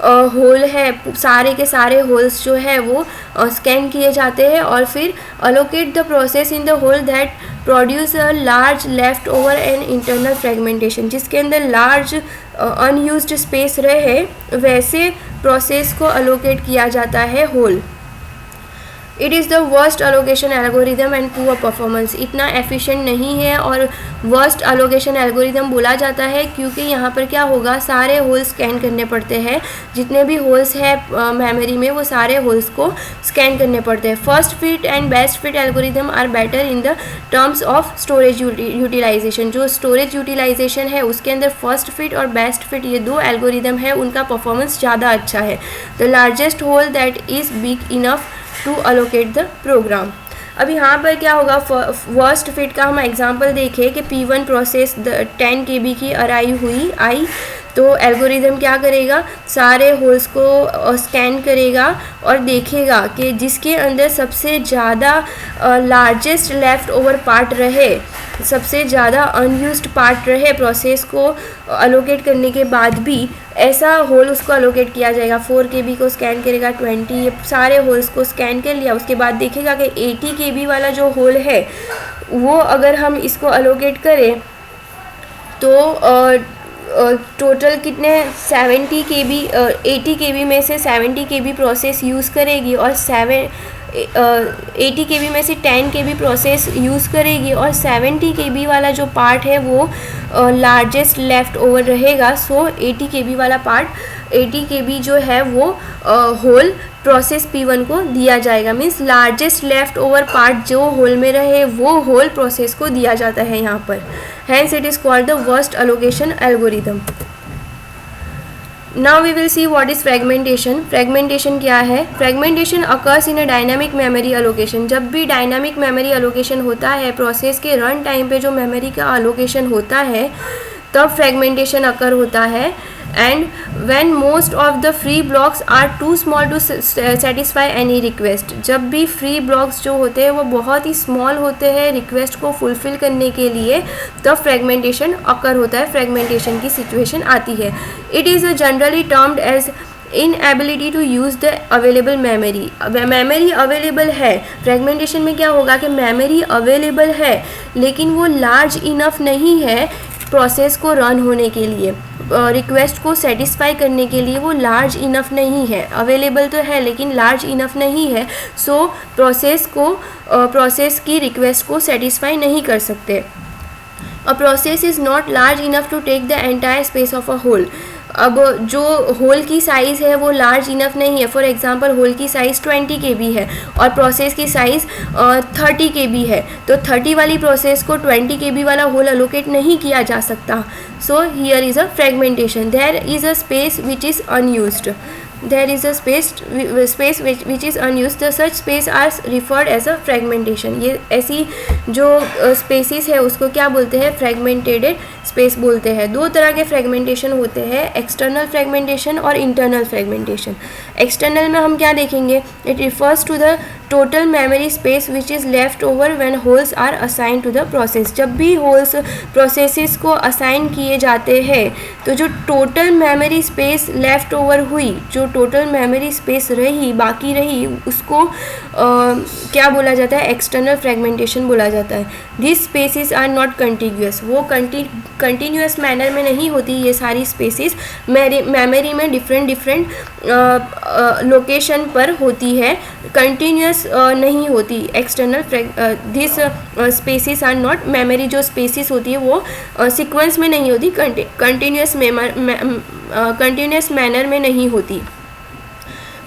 होल है, सारे के सारे होल्स जो है वो स्कैन किए जाते हैं, और फिर allocate the process in the hole that produce a large leftover and internal fragmentation. जिसके अंदर लार्ज अनयूज्ड स्पेस रहे, वैसे प्रोसेस को अलोकेट किया जाता है hole. It is the worst allocation algorithm and poor performance. इतना एफिशिएंट नहीं है और वर्स्ट अलोकेशन एल्गोरिदम बोला जाता है, क्योंकि यहाँ पर क्या होगा, सारे होल्स स्कैन करने पड़ते हैं। जितने भी होल्स हैं मेमोरी में, वो सारे होल्स को स्कैन करने पड़ते हैं। First fit and best fit algorithm are better in the terms of storage utilization. जो स्टोरेज यूटिलाइजेशन है उसके अंदर फर्स्ट फिट और बेस्ट फिट, ये दो एल्गोरिदम है, उनका परफॉर्मेंस ज़्यादा अच्छा है। The largest hole that is big enough to allocate the program. अब यहाँ पर क्या होगा, वर्स्ट फिट का हम एग्जांपल देखें कि P1 प्रोसेस 10 KB की आई, तो एल्गोरिदम क्या करेगा, सारे होल्स को स्कैन करेगा और देखेगा कि जिसके अंदर सबसे ज़्यादा लार्जेस्ट लेफ़्ट ओवर पार्ट रहे, सबसे ज़्यादा अनयूज्ड पार्ट रहे, प्रोसेस को अलोकेट करने के बाद भी ऐसा होल उसको अलोकेट किया जाएगा। 4 KB को स्कैन करेगा, 20, ये सारे होल्स को स्कैन कर लिया। उसके बाद देखेगा कि 80 KB वाला जो होल है वो अगर हम इसको अलोकेट करें तो टोटल कितने 70 KB 80 KB में से 70 KB प्रोसेस यूज़ करेगी, और 80 KB में से 10 KB प्रोसेस यूज़ करेगी, और 70 KB वाला जो पार्ट है वो लार्जेस्ट लेफ़्ट ओवर रहेगा। सो 80 KB वाला पार्ट, 80 KB जो है वो होल प्रोसेस P1 को दिया जाएगा। Means largest left over part जो होल में रहे वो होल प्रोसेस को दिया जाता है यहाँ पर। Hence it is called the worst allocation algorithm. Now we will see what is fragmentation. Fragmentation क्या है? Fragmentation occurs in a dynamic memory allocation. जब भी डायनामिक मेमोरी अलोकेशन होता है, प्रोसेस के रन टाइम पे जो मेमोरी का अलोकेशन होता है, तब फ्रेगमेंटेशन अकर होता है। And when most of the free blocks are too small to satisfy any request. जब भी फ्री ब्लॉक्स जो होते हैं वो बहुत ही स्मॉल होते हैं रिक्वेस्ट को फुलफ़िल करने के लिए, तब फ्रेगमेंटेशन अकर होता है, फ्रेगमेंटेशन की सिचुएशन आती है। It is generally termed as inability to use the available memory. Memory available है, फ्रेगमेंटेशन में क्या होगा कि मेमोरी अवेलेबल है लेकिन वो लार्ज इनफ नहीं है प्रोसेस को रन होने के लिए, रिक्वेस्ट को सेटिस्फाई करने के लिए वो लार्ज इनफ नहीं है। अवेलेबल तो है लेकिन लार्ज इनफ नहीं है, सो प्रोसेस की रिक्वेस्ट को सेटिस्फाई नहीं कर सकते। A process is not large enough to take the entire space of a whole. अब जो होल की साइज़ है वो लार्ज इनफ नहीं है। फॉर एग्जांपल होल की साइज़ 20 KB है और प्रोसेस की साइज़ 30 KB है, तो 30 वाली प्रोसेस को 20 KB वाला होल अलोकेट नहीं किया जा सकता। So here is a fragmentation. There is a space which is unused, there is a space which is unused, the such space are referred as a fragmentation। ये ऐसी जो spaces है उसको क्या बोलते हैं, फ्रेगमेंटेड स्पेस बोलते हैं। दो तरह के फ्रेगमेंटेशन होते हैं, एक्सटर्नल फ्रेगमेंटेशन और इंटरनल फ्रेगमेंटेशन। एक्सटर्नल में हम क्या देखेंगे, it refers to the total memory space which is left over when holes are assign to the process. जब भी होल्स प्रोसेसेस को असाइन किए जाते हैं तो जो total memory space left over हुई, जो टोटल मेमोरी स्पेस रही बाकी रही, उसको क्या बोला जाता है, एक्सटर्नल फ्रेगमेंटेशन बोला जाता है। This spaces are not continuous, वो कंटिन्यूअस मैनर में नहीं होती ये सारी स्पेसिस, मेमोरी में डिफरेंट लोकेशन पर होती है, कंटिन्यूअस नहीं होती। External this spaces are not, memory जो स्पेसिस होती है वो सीक्वेंस में नहीं होती, कंटिन्यूअस मैनर में नहीं होती।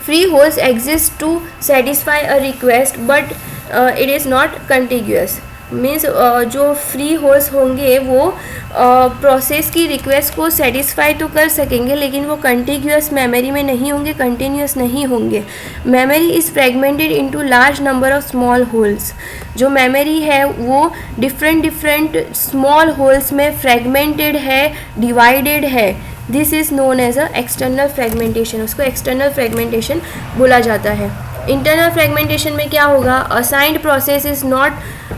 Free holes exist to satisfy a request but it is not continuous. Means जो फ्री होल्स होंगे वो प्रोसेस की रिक्वेस्ट को सेटिस्फाई तो कर सकेंगे लेकिन वो कंटिन्यूअस मेमोरी में नहीं होंगे, कंटिन्यूअस नहीं होंगे। Memory is fragmented into large number of small holes. जो मेमोरी है वो डिफरेंट स्मॉल होल्स में फ्रेगमेंटेड है, डिवाइडेड है। This is known as a external fragmentation, उसको एक्सटर्नल फ्रेगमेंटेशन बोला जाता है। इंटरनल फ्रेगमेंटेशन में क्या होगा, assigned process is not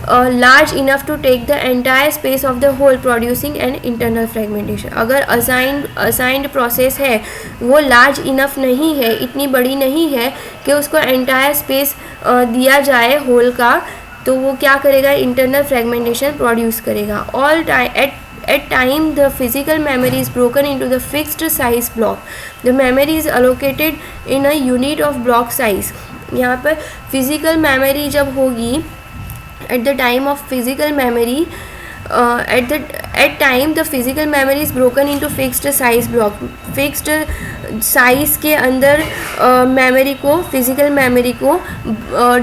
large enough to take the entire space of the hole producing an internal fragmentation. अगर असाइंड प्रोसेस है वो लार्ज इनफ नहीं है, इतनी बड़ी नहीं है कि उसको एंटायर स्पेस दिया जाए होल का, तो वो क्या करेगा, इंटरनल फ्रेगमेंटेशन प्रोड्यूस करेगा। All time at time the physical memory is broken into the fixed size block. The memory is allocated in a unit of block size. यहाँ पर physical memory जब होगी, at the time of physical memory at time the physical memory is broken into fixed size block. fixed size के अंदर memory को, physical memory को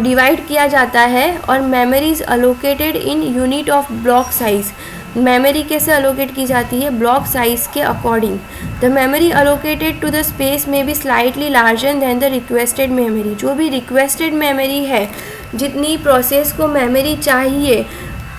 divide किया जाता है और memory is allocated in unit of block size. Memory कैसे allocate की जाती है, ब्लॉक साइज के according. The memory allocated to the space may be slightly larger than the requested memory. जो भी रिक्वेस्टेड मेमोरी है, जितनी प्रोसेस को मेमोरी चाहिए,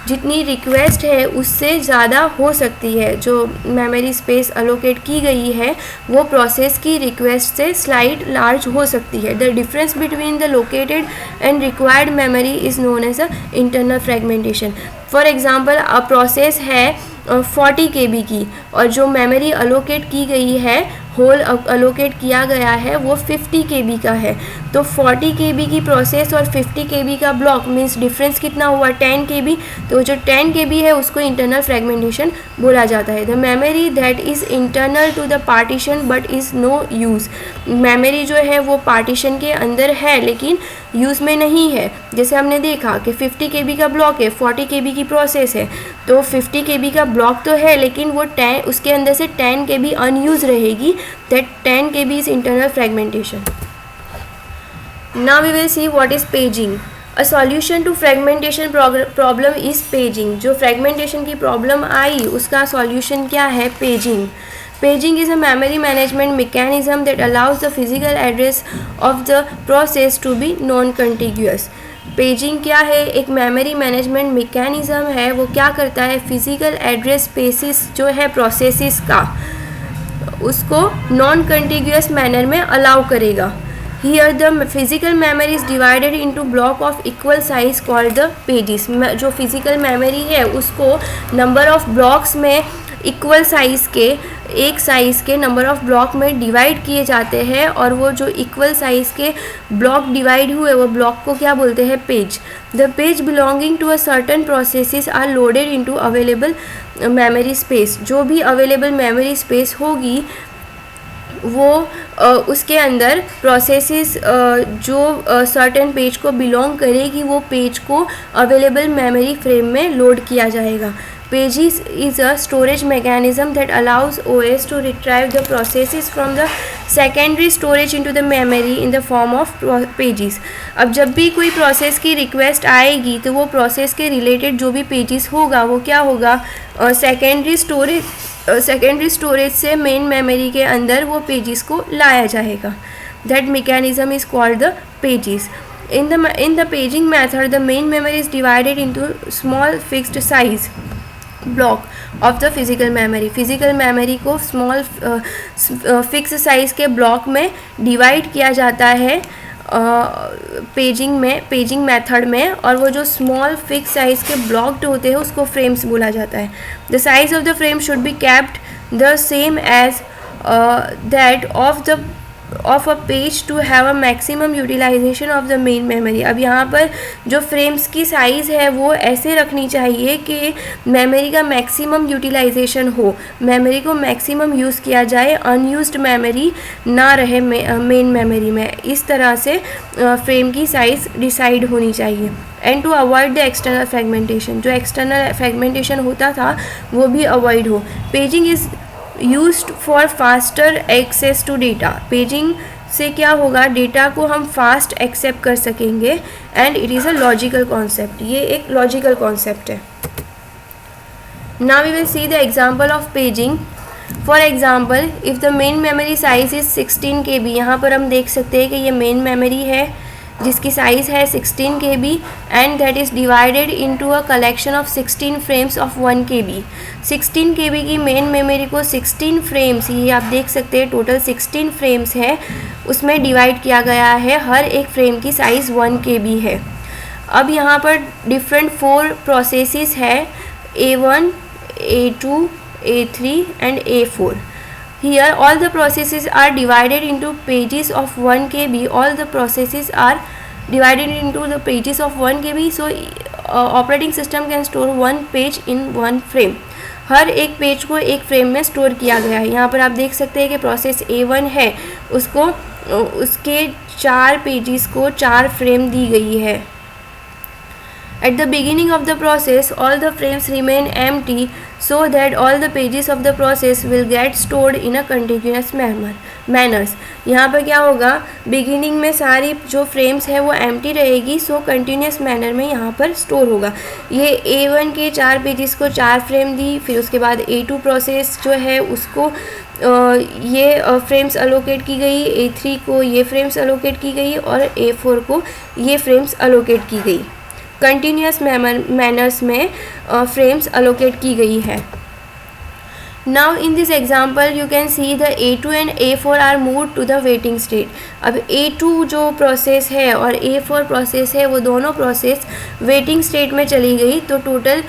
जितनी रिक्वेस्ट है उससे ज़्यादा हो सकती है। जो मेमोरी स्पेस अलोकेट की गई है वो प्रोसेस की रिक्वेस्ट से स्लाइट लार्ज हो सकती है। The difference between the located and required memory is known as a internal fragmentation. For example a process है 40 KB की और जो मेमोरी अलोकेट की गई है, होल अलोकेट किया गया है वो 50 KB का है। तो 40 KB की प्रोसेस और 50 KB का ब्लॉक मीन्स डिफरेंस कितना हुआ, 10 KB। तो जो 10 KB है उसको इंटरनल फ्रेगमेंटेशन बोला जाता है। The memory that is internal to the partition but is no use. Memory जो है वो पार्टीशन के अंदर है लेकिन यूज़ में नहीं है। जैसे हमने देखा कि 50 KB का ब्लॉक है, 40 KB की प्रोसेस है, तो 50 KB का ब्लॉक तो है लेकिन वो 10, उसके अंदर से 10 KB अनयूज रहेगी। That 10 KB is internal fragmentation. Now we will see what is paging. A solution to fragmentation problem is paging. जो fragmentation की problem आई उसका solution क्या है, paging. Paging is a memory management mechanism that allows the physical address of the process to be non-contiguous. Paging क्या है, एक memory management mechanism है। वो क्या करता है, फिजिकल एड्रेस स्पेसिस जो है प्रोसेसेस का, उसको नॉन कंटिग्यूअस मैनर में अलाउ करेगा। Here the physical memory is divided into block of equal size called the pages. जो physical memory है उसको number of blocks में इक्वल साइज़ के, एक साइज़ के नंबर ऑफ़ ब्लॉक में डिवाइड किए जाते हैं और वो जो इक्वल साइज़ के ब्लॉक डिवाइड हुए वो ब्लॉक को क्या बोलते हैं, page. The page belonging to a certain processes are loaded into available memory space. जो भी अवेलेबल मेमोरी स्पेस होगी वो उसके अंदर प्रोसेसेस जो सर्टेन पेज को बिलोंग करेगी वो पेज को अवेलेबल मेमोरी फ्रेम में लोड किया जाएगा। Pages is a storage mechanism that allows OS to retrieve the processes from the secondary storage into the memory in the form of pages. अब जब भी कोई प्रोसेस की रिक्वेस्ट आएगी तो वो प्रोसेस के रिलेटेड जो भी पेजेस होगा वो क्या होगा, सेकेंडरी स्टोरेज से मेन मेमोरी के अंदर वो पेजेस को लाया जाएगा. That mechanism is called the pages. In the paging method, the main memory is divided into small fixed size block of the physical memory. Physical memory को small fixed size के block में divide किया जाता है paging method में, और वो जो स्मॉल फिक्स साइज़ के ब्लॉक्ड होते हैं उसको फ्रेम्स बोला जाता है. The size of the frame should be kept the same as that of a page to have a maximum utilization of the main memory. अब यहाँ पर जो फ्रेम्स की साइज़ है वो ऐसे रखनी चाहिए कि मेमोरी का मैक्सिमम यूटिलाइजेशन हो, मेमोरी को मैक्सिमम यूज़ किया जाए, अनयूज्ड मेमोरी ना रहे मेन मेमोरी में. इस तरह से फ्रेम की साइज़ डिसाइड होनी चाहिए. And to avoid the external fragmentation, जो एक्सटर्नल फ्रेगमेंटेशन होता था वो भी अवॉइड हो. Paging is used for faster access to data. Paging से क्या होगा, डेटा को हम फास्ट एक्सेप्ट कर सकेंगे. And it is a logical concept, ये एक लॉजिकल कॉन्सेप्ट है. Now we will see the example of paging. For example, if the main memory size is 16 KB, यहाँ पर हम देख सकते हैं कि ये मेन मेमोरी है जिसकी साइज़ है 16 KB and that is divided into a collection of 16 frames of 1 KB. 16 KB की मेन मेमोरी को 16 फ्रेम्स, ये आप देख सकते हैं टोटल 16 फ्रेम्स है, उसमें डिवाइड किया गया है. हर एक फ्रेम की साइज़ 1 KB है. अब यहाँ पर डिफरेंट 4 प्रोसेसेस है, A1, A2, A3 and A4. Here all the processes are divided into pages of 1 KB. All the processes are divided into the pages of 1 KB. So operating system can store one page in one frame. हर एक page को एक frame में store किया गया है. यहाँ पर आप देख सकते हैं कि प्रोसेस A1 है, उसको उसके 4 पेजेस को 4 फ्रेम दी गई है. At the beginning of the process, all the frames remain empty so that all the pages of the process will get stored in a continuous manners. यहाँ पर क्या होगा, बिगिनिंग में सारी जो फ्रेम्स है वो एम्प्टी रहेगी, सो कंटिन्यूस मैनर में यहाँ पर स्टोर होगा. ये A1 के 4 पेजेस को 4 फ्रेम दी, फिर उसके बाद A2 प्रोसेस जो है उसको ये फ्रेम्स अलोकेट की गई, A3 को ये फ्रेम्स अलोकेट की गई और A4 को ये फ्रेम्स अलोकेट की गई. कंटिन्यूस मैनर्स में फ्रेम्स अलोकेट की गई है. Now in this example you can see the A2 and A4 are move to the waiting state. अब A2 जो प्रोसेस है और A4 प्रोसेस है वो दोनों प्रोसेस वेटिंग स्टेट में चली गई. तो टोटल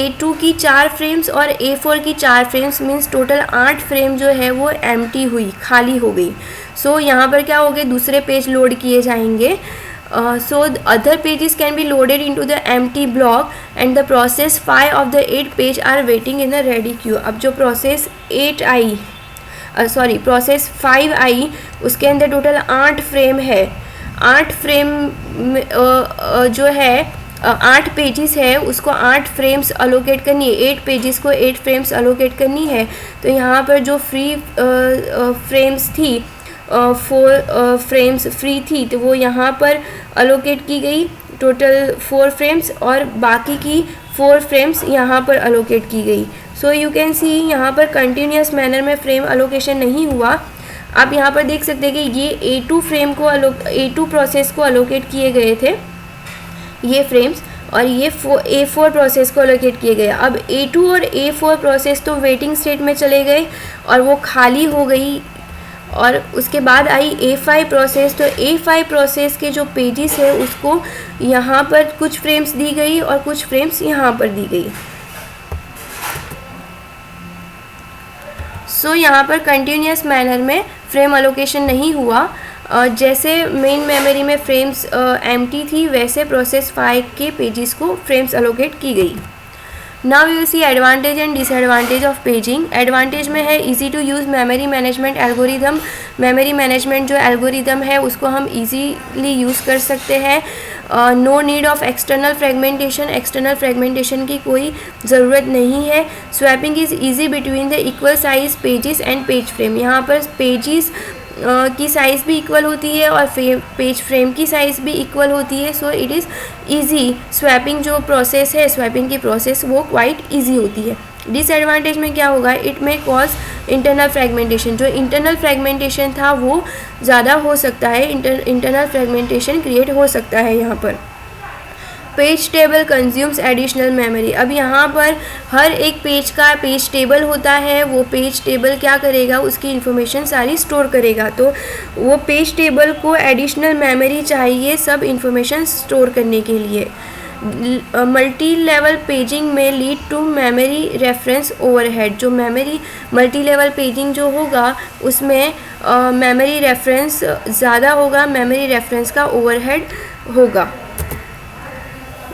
A2 की 4 फ्रेम्स और A4 की 4 फ्रेम्स मीन्स टोटल 8 फ्रेम जो है वो एम्प्टी हुई, खाली हो गई. सो यहाँ पर क्या हो गया, दूसरे पेज लोड किए जाएंगे. So the other pages can be loaded into the empty block and the process 5 of the 8 page are waiting in a ready queue. अब जो प्रोसेस 5 आई उसके अंदर टोटल 8 फ्रेम है. 8 फ्रेम जो है 8 पेजेस है, उसको 8 फ्रेम्स अलोकेट करनी है. 8 पेजेस को 8 फ्रेम्स अलोकेट करनी है. तो यहाँ पर जो फ्री फ्रेम्स थी 4 फ्रेम्स फ्री थी तो वो यहाँ पर अलोकेट की गई, टोटल 4 फ्रेम्स, और बाकी की 4 फ्रेम्स यहाँ पर अलोकेट की गई. सो यू कैन सी यहाँ पर कंटिन्यूस मैनर में फ्रेम अलोकेशन नहीं हुआ. आप यहाँ पर देख सकते हैं कि ये A2 फ्रेम को A2 प्रोसेस को अलोकेट किए गए थे ये फ्रेम्स, और ये A4 प्रोसेस को अलोकेट किए गए. अब A2 और A4 प्रोसेस तो वेटिंग स्टेट में चले गए और वो खाली हो गई. और उसके बाद आई A5 प्रोसेस. तो A5 प्रोसेस के जो पेजेस है उसको यहाँ पर कुछ फ्रेम्स दी गई और कुछ फ्रेम्स यहाँ पर दी गई. सो यहाँ पर कंटिन्यूस मैनर में फ्रेम अलोकेशन नहीं हुआ. जैसे मेन मेमोरी में फ्रेम्स एम्प्टी थी वैसे प्रोसेस 5 के पेजेस को फ्रेम्स अलोकेट की गई. Now you see advantage and disadvantage of paging. Advantage में है easy to use memory management algorithm. Memory management जो एल्गोरिदम है उसको हम इजीली यूज़ कर सकते हैं. No need of external fragmentation, external fragmentation की कोई ज़रूरत नहीं है. Swapping is easy between the equal size pages and page frame. यहाँ पर पेजेस की साइज़ भी इक्वल होती है और पेज फ्रेम की साइज़ भी इक्वल होती है. सो इट इज़ ईजी. स्वैपिंग जो प्रोसेस है, स्वैपिंग की प्रोसेस वो क्वाइट ईजी होती है. डिसएडवांटेज में क्या होगा, इट में कॉज इंटरनल फ्रेगमेंटेशन. जो इंटरनल फ्रेगमेंटेशन था वो ज़्यादा हो सकता है, इंटरनल फ्रेगमेंटेशन क्रिएट हो सकता है यहाँ पर. Page table consumes additional memory. अब यहाँ पर हर एक पेज का पेज टेबल होता है. वो पेज टेबल क्या करेगा, उसकी इन्फॉर्मेशन सारी स्टोर करेगा. तो वो पेज टेबल को एडिशनल मेमोरी चाहिए सब इन्फॉर्मेशन स्टोर करने के लिए. मल्टी लेवल पेजिंग में lead to memory reference overhead. जो मेमोरी मल्टी लेवल पेजिंग जो होगा उसमें मेमोरी रेफरेंस ज़्यादा होगा, मेमोरी रेफरेंस का ओवरहेड होगा.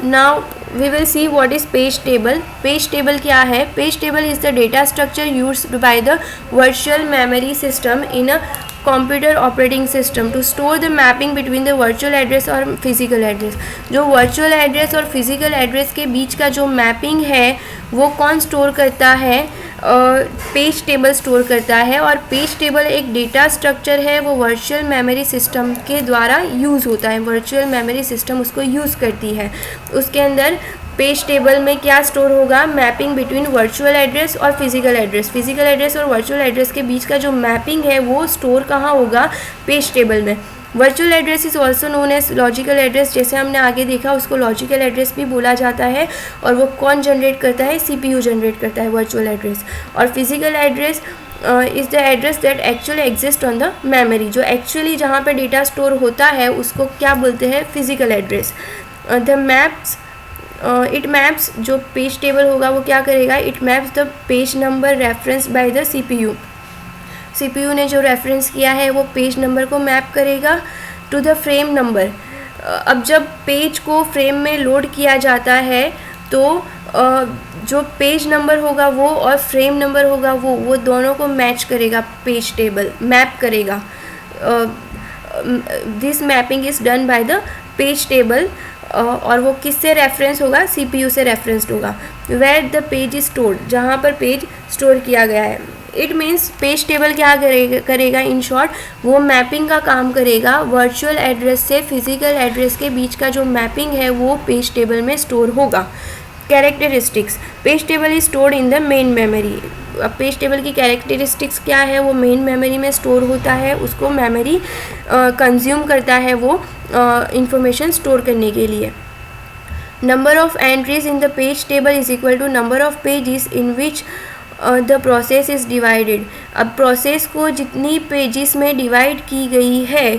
Now we will see what is page table. Page table क्या है? Page table is the data structure used by the virtual memory system in a computer operating system to store the mapping between the virtual address और physical address. जो virtual address और physical address के बीच का जो mapping है वो कौन स्टोर करता है? पेज टेबल स्टोर करता है. और पेज टेबल एक डेटा स्ट्रक्चर है, वो वर्चुअल मेमोरी सिस्टम के द्वारा यूज़ होता है. वर्चुअल मेमोरी सिस्टम उसको यूज़ करती है. उसके अंदर पेज टेबल में क्या स्टोर होगा, मैपिंग बिटवीन वर्चुअल एड्रेस और फिजिकल एड्रेस. फिजिकल एड्रेस और वर्चुअल एड्रेस के बीच का जो मैपिंग है वो स्टोर कहाँ होगा, पेज टेबल में. Virtual address is also known as logical address. जैसे हमने आगे देखा उसको लॉजिकल एड्रेस भी बोला जाता है. और वो कौन जनरेट करता है, CPU जनरेट करता है वर्चुअल एड्रेस. और physical address is the address that actually exist on the memory. जो एक्चुअली जहाँ पे डेटा स्टोर होता है उसको क्या बोलते हैं, physical address. The maps it maps, जो पेज टेबल होगा वो क्या करेगा, it maps the page number reference bye the CPU. CPU ने जो रेफरेंस किया है वो पेज नंबर को मैप करेगा टू द फ्रेम नंबर. अब जब पेज को फ्रेम में लोड किया जाता है तो जो पेज नंबर होगा वो और फ्रेम नंबर होगा वो दोनों को मैच करेगा, पेज टेबल मैप करेगा. This mapping is done by the page table. और वो किससे रेफरेंस होगा, CPU से रेफरेंस्ड होगा. Where the page is stored, जहाँ पर पेज स्टोर किया गया है. इट मीन्स पेज टेबल क्या करेगा इन शॉर्ट, वो मैपिंग का काम करेगा. वर्चुअल एड्रेस से फिजिकल एड्रेस के बीच का जो मैपिंग है वो पेज टेबल में स्टोर होगा. Characteristics, page table is stored in the main memory. अब पेज टेबल की कैरेक्टरिस्टिक्स क्या है, वो मेन मेमोरी में स्टोर होता है. उसको मेमोरी कंज्यूम करता है वो इंफॉर्मेशन स्टोर करने के लिए. Number of entries in the page table is equal to number of pages in which the process is divided. अब प्रोसेस को जितनी पेजेस में डिवाइड की गई है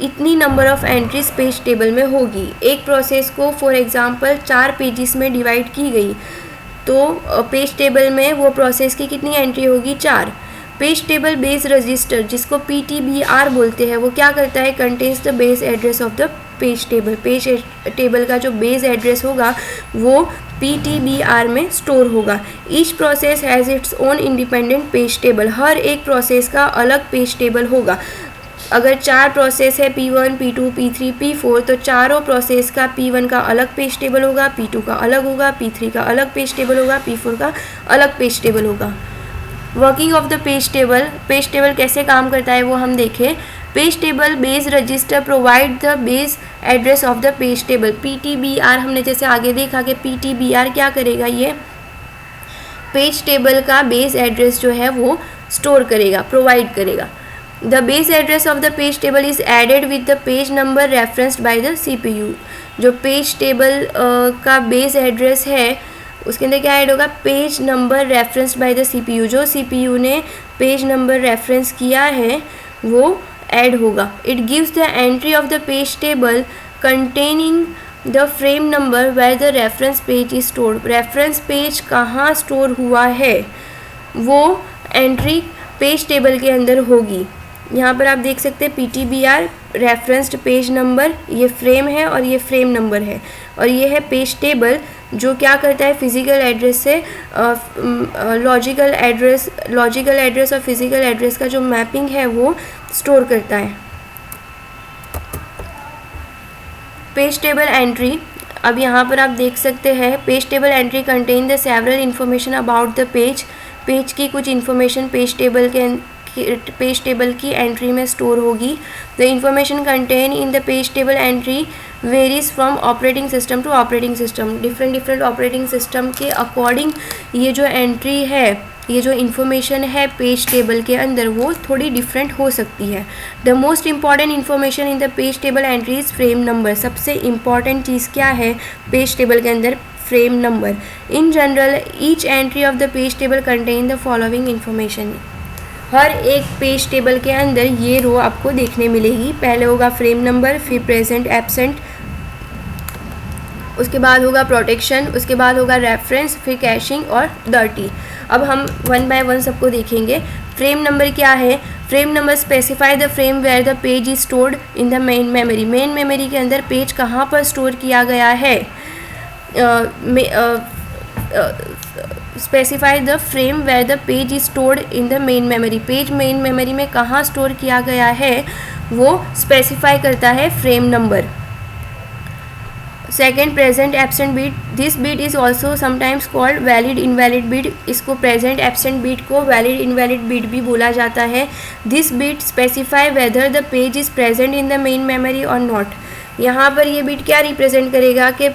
इतनी number of entries page table में होगी. एक प्रोसेस को फॉर एग्जांपल 4 पेजेस में डिवाइड की गई तो पेज टेबल में वो प्रोसेस की कितनी एंट्री होगी, 4. पेज टेबल बेस रजिस्टर, जिसको PTBR बोलते हैं, वो क्या करता है, contains the base address of the page table. Page table का जो बेस एड्रेस होगा वो PTBR में स्टोर होगा. Each process has its own independent page table. हर एक प्रोसेस का अलग पेज टेबल होगा. अगर 4 प्रोसेस है P1, P2, P3, P4 तो चारों प्रोसेस का P1 का अलग पेज टेबल होगा, P2 का अलग होगा, P3 का अलग पेज टेबल होगा, P4 का अलग पेज टेबल होगा. Working of the page table कैसे काम करता है वो हम देखें. Page table base register provide the base address of the page table. PTBR हमने जैसे आगे देखा कि PTBR क्या करेगा, ये पेज टेबल का बेस एड्रेस जो है वो स्टोर करेगा, प्रोवाइड करेगा. The base address of the page table is added with the page number referenced by the CPU. जो पेज टेबल का बेस एड्रेस है उसके अंदर क्या ऐड होगा, page number referenced by the CPU. जो CPU ने पेज नंबर रेफरेंस किया है वो ऐड होगा. It gives the entry of the page table containing the frame number where the reference page is stored. Reference page कहाँ store हुआ है वो एंट्री पेज टेबल के अंदर होगी. यहाँ पर आप देख सकते हैं PTBR रेफरेंस्ड पेज नंबर, ये फ्रेम है और ये फ्रेम नंबर है. और ये है पेज टेबल जो क्या करता है, फिजिकल एड्रेस से लॉजिकल एड्रेस और फिजिकल एड्रेस का जो मैपिंग है वो स्टोर करता है. पेज टेबल एंट्री, अब यहाँ पर आप देख सकते हैं page table entry contain the several information about the page, page की कुछ इन्फॉर्मेशन पेज टेबल की एंट्री में स्टोर होगी। The information contain in the page table entry varies from operating system to operating system, different operating system के according ये जो entry है, ये जो इन्फॉर्मेशन है पेज टेबल के अंदर वो थोड़ी डिफरेंट हो सकती है। The most important information in the page table entry is frame number, सबसे इम्पॉर्टेंट चीज़ क्या है पेज टेबल के अंदर, frame number. In general each entry of the page table contain the following information, हर एक पेज टेबल के अंदर ये रो आपको देखने मिलेगी। पहले होगा फ्रेम नंबर, फिर प्रेजेंट एब्सेंट, उसके बाद होगा प्रोटेक्शन, उसके बाद होगा रेफरेंस, फिर कैशिंग और डर्टी। अब हम वन बाय वन सबको देखेंगे। फ्रेम नंबर क्या है? Frame number specify the frame where the page is stored in the main memory, main memory के अंदर पेज कहाँ पर स्टोर किया गया है। Specify the frame where the page is stored in the main memory, page main memory में कहाँ store किया गया है वो स्पेसिफाई करता है frame number. Second, present absent bit, this bit is also sometimes called valid invalid bit, इसको present absent bit को वैलिड इनवैलिड बीट भी बोला जाता है। This bit specify whether the page is present in the main memory और not, यहाँ पर ये बीट क्या रिप्रेजेंट करेगा कि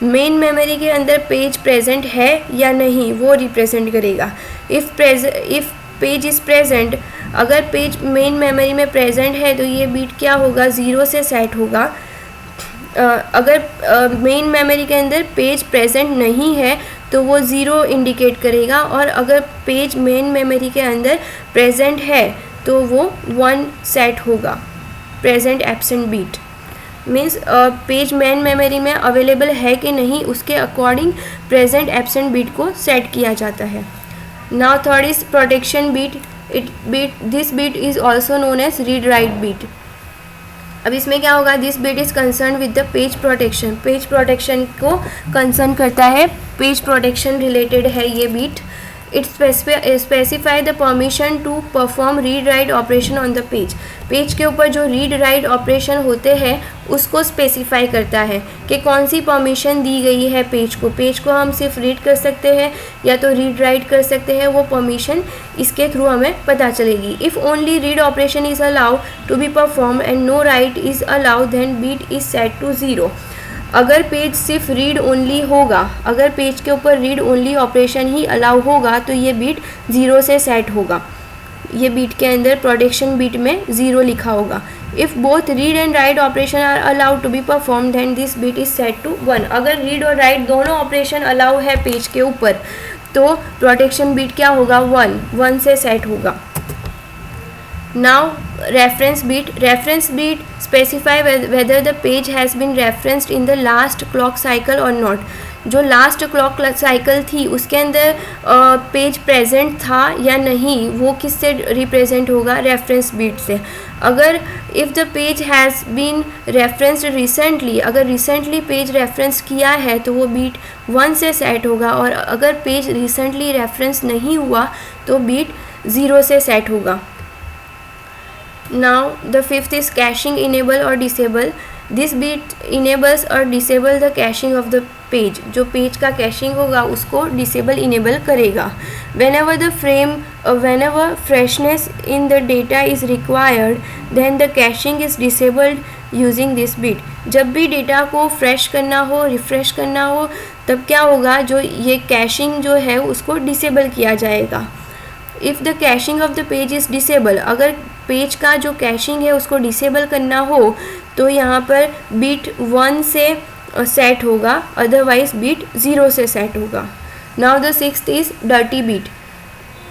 मेन मेमोरी के अंदर पेज प्रेजेंट है या नहीं वो रिप्रेजेंट करेगा। इफ़ पेज इज़ प्रेजेंट, अगर पेज मेन मेमोरी में प्रेजेंट है तो ये बीट क्या होगा, 0 से सेट होगा। अगर मेन मेमोरी के अंदर पेज प्रेजेंट नहीं है तो वो 0 इंडिकेट करेगा, और अगर पेज मेन मेमोरी के अंदर प्रेजेंट है तो वो 1 सेट होगा। Present absent bit means page main memory में अवेलेबल है कि नहीं उसके अकॉर्डिंग प्रेजेंट एब्सेंट बीट को सेट किया जाता है। Now third is protection bit, this bit is also known as read write bit. अब इसमें क्या होगा, this bit is concern with the page protection, page protection को कंसर्न करता है, पेज प्रोटेक्शन रिलेटेड है ये bit. It specify the permission to perform read write operation on the page, page के ऊपर जो रीड राइट ऑपरेशन होते हैं उसको स्पेसिफाई करता है कि कौन सी परमिशन दी गई है पेज को हम सिर्फ रीड कर सकते हैं या तो रीड राइट कर सकते हैं, वो परमिशन इसके थ्रू हमें पता चलेगी। If only read operation is allowed to be perform and no write is allowed then bit is set to 0, अगर पेज सिर्फ रीड ओनली होगा, अगर पेज के ऊपर रीड ओनली ऑपरेशन ही अलाउ होगा तो ये बीट 0 से सेट होगा, ये बीट के अंदर प्रोटेक्शन बीट में 0 लिखा होगा। If both read and write operation are allowed to be perform then this bit is set to 1, अगर रीड और राइट दोनों ऑपरेशन अलाउ है पेज के ऊपर तो प्रोटेक्शन बीट क्या होगा, 1 से सेट होगा। Now reference beat specify whether the page has been referenced in the last clock cycle or not, जो लास्ट क्लॉक साइकिल थी उसके अंदर पेज प्रेजेंट था या नहीं वो किससे रिप्रेजेंट होगा, रेफरेंस बीट से। अगर if the page has been referenced recently, अगर रिसेंटली पेज रेफरेंस किया है तो वो बीट 1 से सेट होगा, और अगर पेज रिसेंटली रेफरेंस नहीं हुआ तो बीट 0 से सेट होगा। Now the fifth is caching enable or disable, this bit enables or disable the caching of the page, जो पेज का कैशिंग होगा उसको डिसेबल इनेबल करेगा। whenever freshness in the data is required then the caching is disabled using this bit, जब भी data को fresh करना हो, रिफ्रेश करना हो तब क्या होगा, जो ये कैशिंग जो है उसको डिसेबल किया जाएगा। If the caching of the page is disable, अगर पेज का जो कैशिंग है उसको डिसेबल करना हो तो यहाँ पर बीट 1 से सेट होगा, अदरवाइज बीट 0 से सेट होगा। Now the sixth is dirty bit,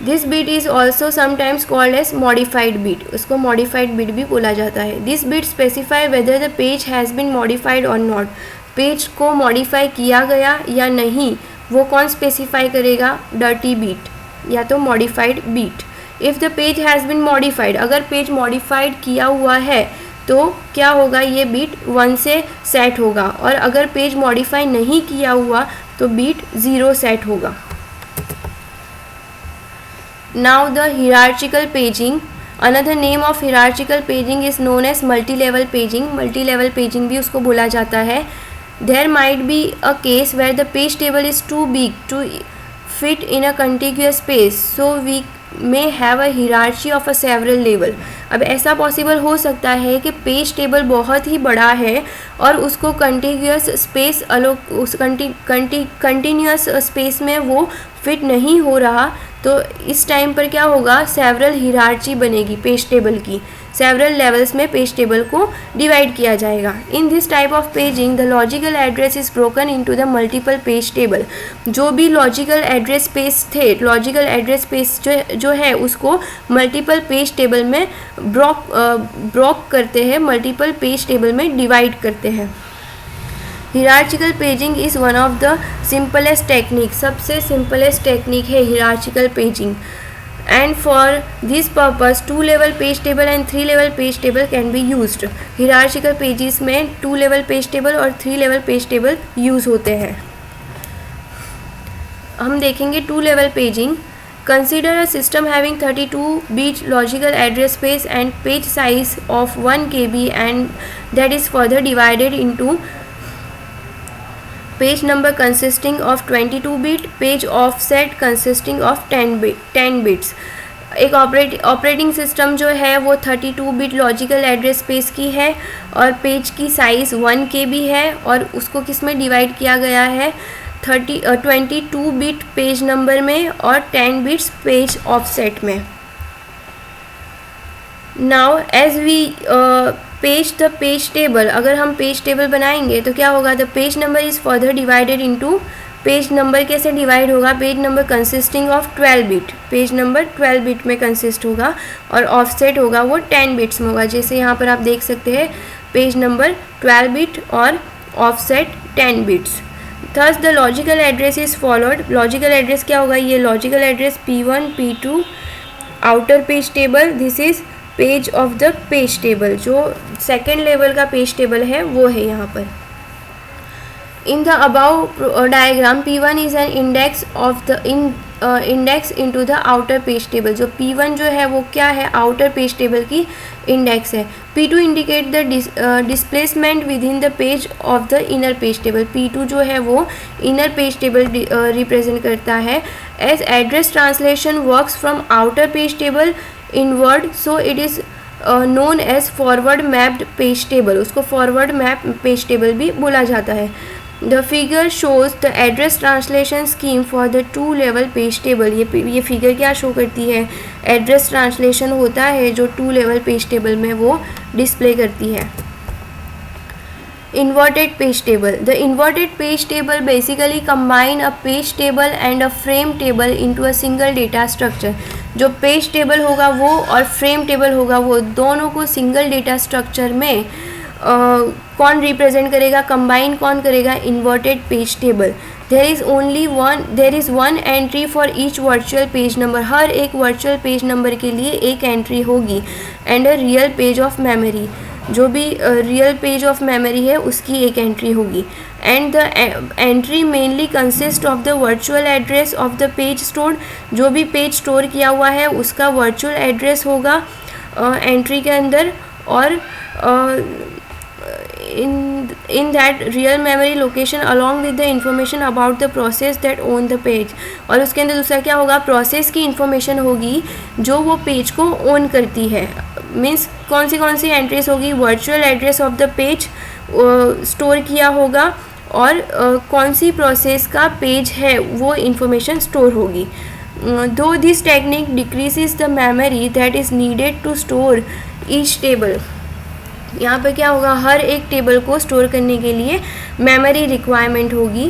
this bit is also sometimes called as modified bit, उसको मॉडिफाइड बीट भी बोला जाता है। This bit specify whether the page has been modified और नॉट, पेज को modify किया गया या नहीं वो कौन स्पेसिफाई करेगा, डर्टी बीट या तो modified bit. If the page has been modified, अगर पेज मॉडिफाइड किया हुआ है तो क्या होगा, ये बीट 1 से सेट होगा, और अगर पेज मॉडिफाई नहीं किया हुआ तो बीट 0 सेट होगा। Now the hierarchical paging, another name of hierarchical paging is known as multi level paging, multi level paging भी उसको बोला जाता है. There might be a case where the page table is too big to fit in a contiguous space, so we may have a hierarchy of a several level. अब ऐसा possible हो सकता है कि पेज टेबल बहुत ही बड़ा है और उसको कंटिन्यूस स्पेस उस कंटिन्यूस स्पेस में वो फिट नहीं हो रहा, तो इस टाइम पर क्या होगा, सेवरल हिरार्ची बनेगी पेज टेबल की, सेवरल लेवल्स में पेज टेबल को डिवाइड किया जाएगा. In this type of paging the logical address is broken into the multiple page table. जो भी लॉजिकल एड्रेस स्पेस थे, लॉजिकल एड्रेस स्पेस जो है उसको मल्टीपल पेज टेबल में ब्रोक करते हैं, मल्टीपल पेज टेबल में डिवाइड करते हैं. Hierarchical paging is one of the simplest technique, सबसे सिंपलेस्ट टेक्निक है hierarchical paging. And for this purpose 2 level page table and 3 level page table can be used. Hierarchical pages में 2 level page table और 3 level page table use होते हैं. हम देखेंगे 2 level paging. Consider a system having 32-bit logical address space and page size of 1 KB and that is further divided into page number consisting of 22-bit, page offset consisting of 10 bits. एक operating system जो है वो 32-बिट logical address space की है और page की size 1 KB है और उसको किस में डिवाइड किया गया है, 22-बिट पेज नंबर में और 10 बिट्स पेज ऑफसेट में. Now as we the page table, अगर हम पेज टेबल बनाएंगे तो क्या होगा, the page number is further divided into, page number कैसे डिवाइड होगा, page number consisting of 12 bit, page number 12 bit में कंसिस्ट होगा और ऑफसेट होगा वो 10 बिट्स में होगा. जैसे यहाँ पर आप देख सकते हैं पेज नंबर 12 बिट और offset 10 bits. Thus the logical address is followed. Logical address क्या होगा, ये logical address P1 P2 outer page table, this is page of the page table, जो सेकेंड लेवल का पेज टेबल है वो है यहाँ पर. In the above diagram P1 is an index of the index into the outer page table. जो P1 जो है वो क्या है, आउटर पेज टेबल की इंडेक्स है. P2 indicate the displacement with in the page of the inner page table. P2 जो है वो इनर पेज टेबल रिप्रेजेंट करता है. As address translation works from outer page table inward, so it is known as forward mapped page table. उसको forward map page table भी बोला जाता है. The figure shows the address translation scheme for the 2 level page table. ये figure क्या show करती है, address translation होता है जो 2 लेवल पेज टेबल में वो डिस्प्ले करती है. Inverted page table. The inverted page table basically combine a page table and a frame table into a single data structure. जो पेज टेबल होगा वो और फ्रेम टेबल होगा वो दोनों को सिंगल डेटा स्ट्रक्चर में कौन रिप्रेजेंट करेगा, कंबाइन कौन करेगा, inverted page table. There is one entry for each virtual page number. हर एक वर्चुअल पेज नंबर के लिए एक एंट्री होगी. And a real page of memory, जो भी रियल पेज ऑफ मेमोरी है उसकी एक एंट्री होगी. And the entry mainly consist of the virtual address of the page stored. जो भी पेज स्टोर किया हुआ है उसका वर्चुअल एड्रेस होगा एंट्री के अंदर. और in that real memory location along with the information about the process that own the page. और उसके अंदर दूसरा क्या होगा, प्रोसेस की इंफॉर्मेशन होगी जो वो पेज को ओन करती है. मीन्स कौन सी एंट्रीज होगी, virtual address of the page store किया होगा और कौन सी प्रोसेस का पेज है वो इंफॉर्मेशन स्टोर होगी. Though this technique decreases the memory that is needed to store each table. यहाँ पर क्या होगा, हर एक टेबल को स्टोर करने के लिए मेमोरी रिक्वायरमेंट होगी.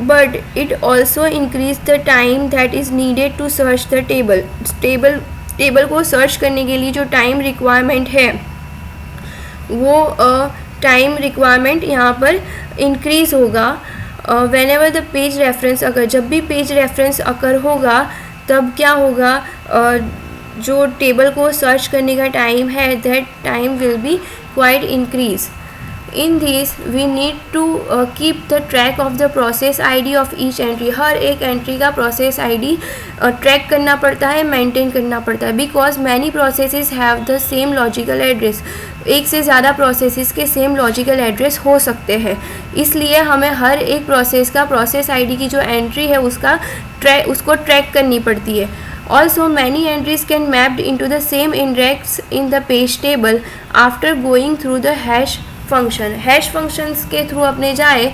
But it also increase the time that is needed to search the table को सर्च करने के लिए जो टाइम रिक्वायरमेंट है वो टाइम रिक्वायरमेंट यहाँ पर इंक्रीज़ होगा. When ever the page reference अगर, जब भी पेज रेफरेंस अकर होगा तब क्या होगा, जो टेबल को सर्च करने का टाइम है that time will be quite increase. In this we need to keep the track of the process ID of each entry. हर एक एंट्री का प्रोसेस आईडी ट्रैक करना पड़ता है, मेंटेन करना पड़ता है. Because many processes have the same logical address. एक से ज़्यादा प्रोसेसेस के सेम लॉजिकल एड्रेस हो सकते हैं, इसलिए हमें हर एक प्रोसेस का प्रोसेस आईडी की जो एंट्री है उसको ट्रैक करनी पड़ती है. Also, many entries can mapped into the same index in the page table after going through the hash function. hash functions के थ्रू अपने जाए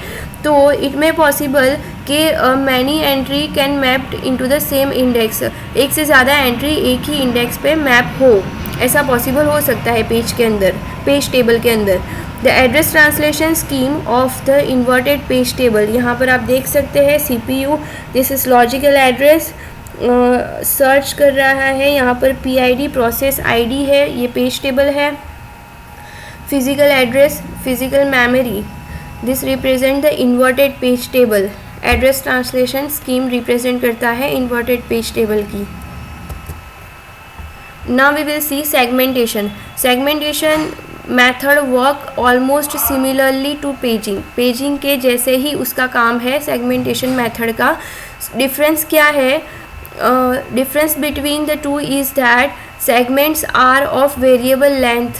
तो इट में पॉसिबल कि many entry can mapped into the same index. एक से ज़्यादा entry एक ही इंडेक्स पे मैप हो, ऐसा पॉसिबल हो सकता है पेज टेबल के अंदर. The address translation scheme of the inverted page table. यहाँ पर आप देख सकते हैं CPU, this is logical address, search कर रहा है. यहाँ पर PID प्रोसेस ID है, ये पेज टेबल है. Physical address, physical memory, this represent the inverted page table. Address translation scheme represent करता है इन्वर्टेड पेज टेबल की. Now we will see segmentation. Segmentation method work almost similarly to paging के जैसे ही उसका काम है segmentation method का. Difference क्या है? Difference between the two is that segments are of variable length,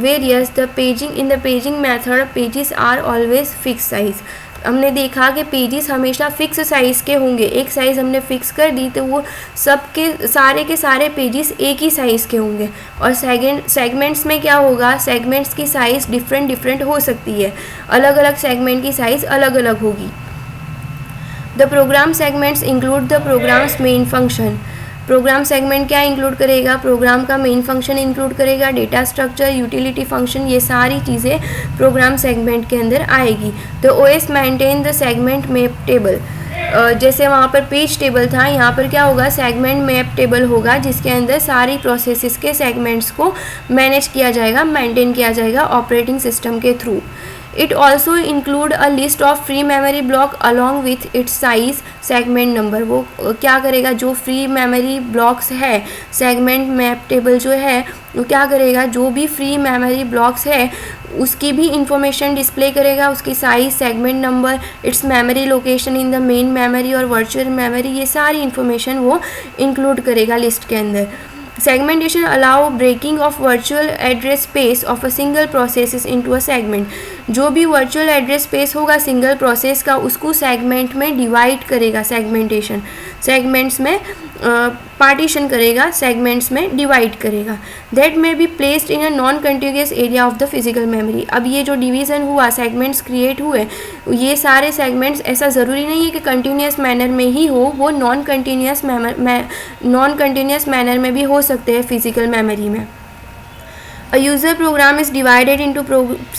whereas in the paging method pages are always fixed size. हमने देखा कि पेजेस हमेशा फिक्स साइज़ के होंगे. एक साइज़ हमने फिक्स कर दी तो वो के सारे पेजेस एक ही साइज़ के होंगे. और सेगमेंट्स में क्या होगा? सेगमेंट्स की साइज़ डिफरेंट हो सकती है, अलग अलग सेगमेंट की साइज़ अलग अलग होगी. The program segments include the program's main function. Program segment क्या इंक्लूड करेगा? प्रोग्राम का मेन फंक्शन इंक्लूड करेगा, डेटा स्ट्रक्चर, यूटिलिटी फंक्शन, ये सारी चीज़ें प्रोग्राम सेगमेंट के अंदर आएगी. तो OS maintain the segment map table. जैसे वहाँ पर पेज टेबल था, यहाँ पर क्या होगा? सेगमेंट मैप टेबल होगा जिसके अंदर सारी प्रोसेसेस के सेगमेंट्स को मैनेज किया जाएगा, मेंटेन किया जाएगा ऑपरेटिंग सिस्टम के through. It also include a list of free memory block along with its size, segment number. वो क्या करेगा? जो फ्री मेमोरी ब्लॉक्स है, सेगमेंट मैप टेबल जो है वो क्या करेगा? जो भी फ्री मेमोरी ब्लॉक्स है उसकी भी इंफॉर्मेशन डिस्प्ले करेगा, उसकी size, segment number, it's memory location in the main memory और वर्चुअल मेमोरी, ये सारी इंफॉर्मेशन वो इंक्लूड करेगा लिस्ट के अंदर. Segmentation allow breaking of virtual address space of a single processes into a segment. जो भी virtual address space होगा सिंगल प्रोसेस का उसको सेगमेंट में डिवाइड करेगा. सेगमेंटेशन सेगमेंट्स में पार्टीशन करेगा, सेगमेंट्स में डिवाइड करेगा. That may be placed in a non continuous area of the physical memory. अब ये जो डिवीज़न हुआ, सेगमेंट्स क्रिएट हुए, ये सारे सेगमेंट्स ऐसा ज़रूरी नहीं है कि कंटिन्यूस मैनर में ही हो, वो नॉन कंटिन्यूस मैनर में भी हो सकते हैं फिजिकल मेमोरी में. A user program is divided into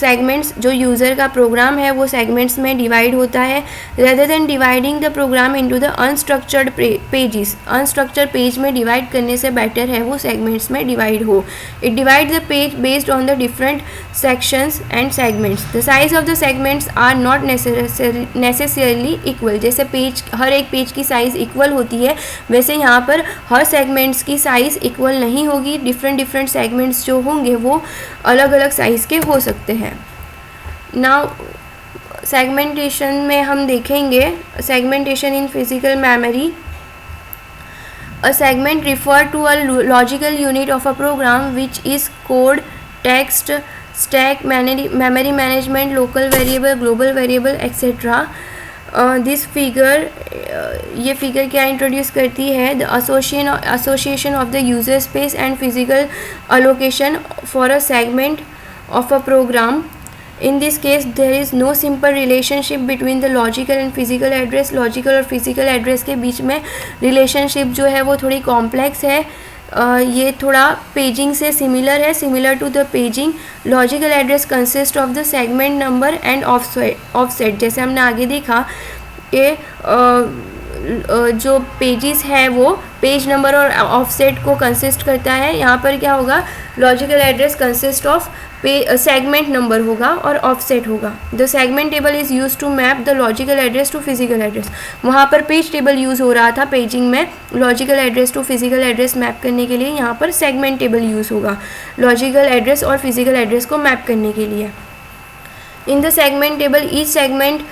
segments. जो यूज़र का प्रोग्राम है वो सेगमेंट्स में डिवाइड होता है. Rather than dividing the program into the unstructured pages. Unstructured page में डिवाइड करने से बेटर है वो सेगमेंट्स में डिवाइड हो. It divide the page based on the different sections and segments. The size of the segments are not necessarily equal. जैसे हर एक पेज की साइज़ इक्वल होती है, वैसे यहाँ पर हर सेगमेंट्स की साइज़ इक्वल नहीं होगी. डिफरेंट सेगमेंट्स जो होंगे वो अलग अलग साइज़ के हो सकते हैं. नाउ सेगमेंटेशन में हम देखेंगे segmentation in physical memory. A segment refer to a logical unit of a program which is code, text, stack, memory management, local variable, global variable etcetera. This figure ये figure क्या introduce करती है? The association of the user space and physical allocation for a segment of a program. In this case there is no simple relationship between the logical and physical address. Logical और physical address के बीच में relationship जो है वो थोड़ी complex है. ये थोड़ा पेजिंग से सिमिलर है, similar to the paging. Logical address consist of the segment number and offset. जैसे हमने आगे देखा कि जो पेजेस है वो पेज नंबर और ऑफसेट को कंसिस्ट करता है. यहाँ पर क्या होगा? Logical address consist of segment number होगा और ऑफसेट होगा. The segment table is use to map the logical address to physical address. वहाँ पर पेज टेबल यूज़ हो रहा था पेजिंग में, logical address to physical address map करने के लिए यहाँ पर सेगमेंट टेबल यूज़ होगा लॉजिकल एड्रेस और फिजिकल एड्रेस को मैप करने के लिए. In the segment table, each segment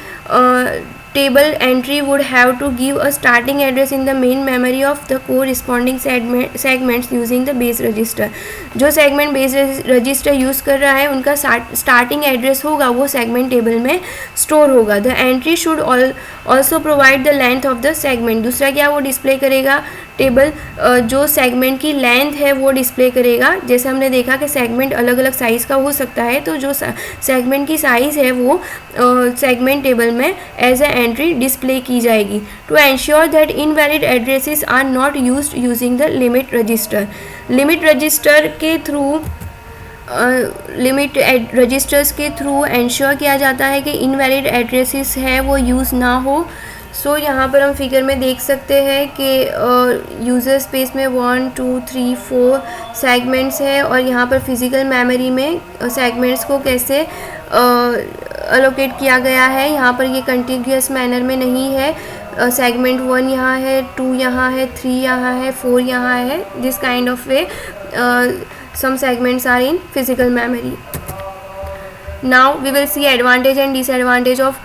table entry would have to give a starting address in the main memory of the corresponding segments using the base register. जो segment base register use कर रहा है उनका starting address होगा वो segment table में store होगा. The entry should also provide the length of the segment. दूसरा क्या वो display करेगा, टेबल जो सेगमेंट की लेंथ है वो डिस्प्ले करेगा. जैसे हमने देखा कि सेगमेंट अलग अलग साइज़ का हो सकता है, तो जो सेगमेंट की साइज़ है वो सेगमेंट टेबल में एज ए एंट्री डिस्प्ले की जाएगी. To ensure that invalid addresses are not used using the limit register. Limit register के थ्रू लिमिट रजिस्टर्स के थ्रू एंश्योर किया जाता है कि इनवैलिड एड्रेसेस है वो यूज़ ना हो. सो यहाँ पर हम फिगर में देख सकते हैं कि यूज़र स्पेस में 1 2 3 4 सेगमेंट्स हैं और यहाँ पर फिज़िकल मेमोरी में सेगमेंट्स को कैसे अलोकेट किया गया है. यहाँ पर ये कंटिन्यूअस मैनर में नहीं है. सेगमेंट 1 यहाँ है, 2 यहाँ है, 3 यहाँ है, 4 यहाँ है. This kind of way some segments are in physical memory. Now we will see advantage and disadvantage of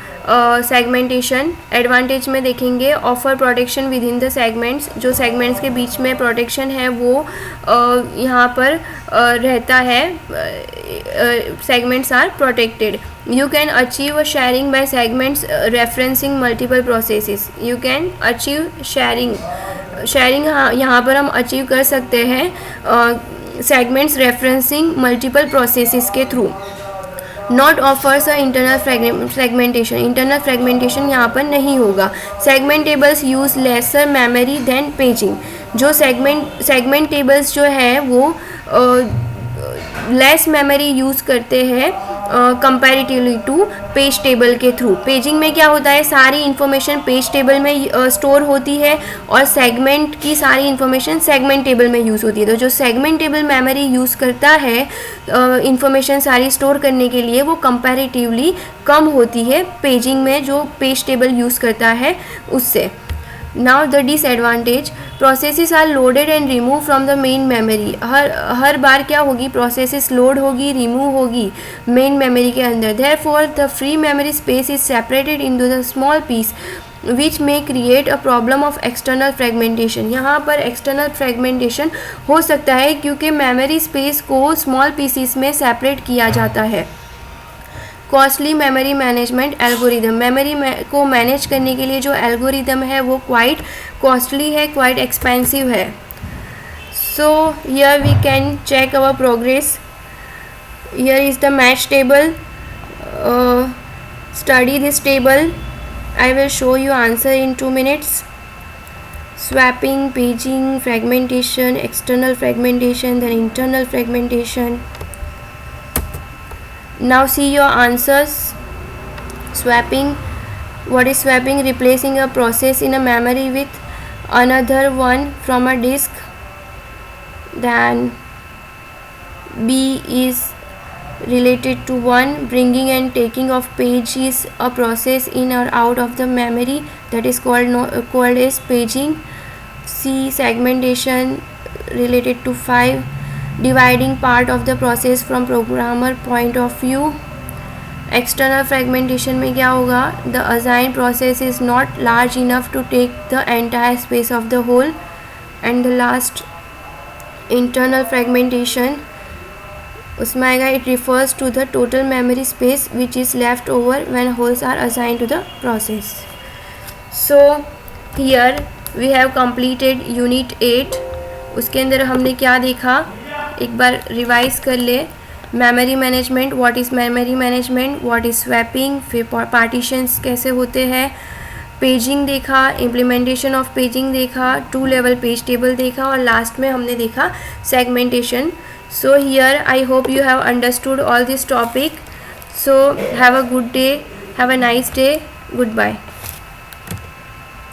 segmentation. Advantage में देखेंगे offer protection with in the segments. जो सेगमेंट्स के बीच में प्रोटेक्शन है वो यहाँ पर रहता है. Segments are protected. You can achieve sharing by segments referencing multiple processes. You can achieve sharing. यहाँ पर हम अचीव कर सकते हैं सेगमेंट्स रेफरेंसिंग मल्टीपल प्रोसेसेस के through. Not offers a internal fragmentation. Internal fragmentation यहाँ पर नहीं होगा. Segment tables use lesser memory than paging. जो सेगमेंट टेबल्स जो है वो लेस मेमोरी यूज़ करते हैं कंपैरेटिवली टू पेज टेबल के थ्रू. पेजिंग में क्या होता है, सारी इन्फॉर्मेशन पेज टेबल में स्टोर होती है और सेगमेंट की सारी इन्फॉर्मेशन सेगमेंट टेबल में यूज़ होती है. तो जो सेगमेंट टेबल मेमोरी यूज़ करता है इन्फॉर्मेशन सारी स्टोर करने के लिए वो कंपैरेटिवली कम होती है पेजिंग में जो पेज टेबल यूज़ करता है उससे. Now the disadvantage. Processes are loaded and remove from the main memory. हर बार क्या होगी, प्रोसेसेस लोड होगी, रिमूव होगी मेन मेमोरी के अंदर. Therefore the free memory space is separated into the small piece which may create a problem of external fragmentation. यहाँ पर एक्सटर्नल फ्रेगमेंटेशन हो सकता है क्योंकि मेमोरी स्पेस को स्मॉल पीसीस में सेपरेट किया जाता है. Costly memory management algorithm. Memory को मैनेज करने के लिए जो एल्गोरिदम है वो क्वाइट कॉस्टली है, क्वाइट एक्सपेंसिव है. So here we can check our progress. Here is the match table. Study this table. I will show you answer in 2 minutes. Swapping, paging, fragmentation, external fragmentation, then internal fragmentation. Now see your answers. Swapping. What is swapping? Replacing a process in a memory with another one from a disk. Then B is related to 1. Bringing and taking of page is a process in or out of the memory that is called as paging. C. Segmentation related to 5. Dividing part of the process from programmer point of view. External fragmentation में क्या होगा, the assigned process is not large enough to take the entire space of the whole. And the last internal fragmentation, उसमें आएगा it refers to the total memory space which is left over when holes are assigned to the process. So here we have completed unit 8. उसके अंदर हमने क्या देखा, एक बार revise कर ले. Memory management, what is memory management, what is swapping, फिर partitions कैसे होते हैं, पेजिंग देखा, इम्प्लीमेंटेशन ऑफ पेजिंग देखा, 2 लेवल पेज टेबल देखा और लास्ट में हमने देखा segmentation. So here I hope you have understood all this topic. So have a good day, have a nice day, goodbye.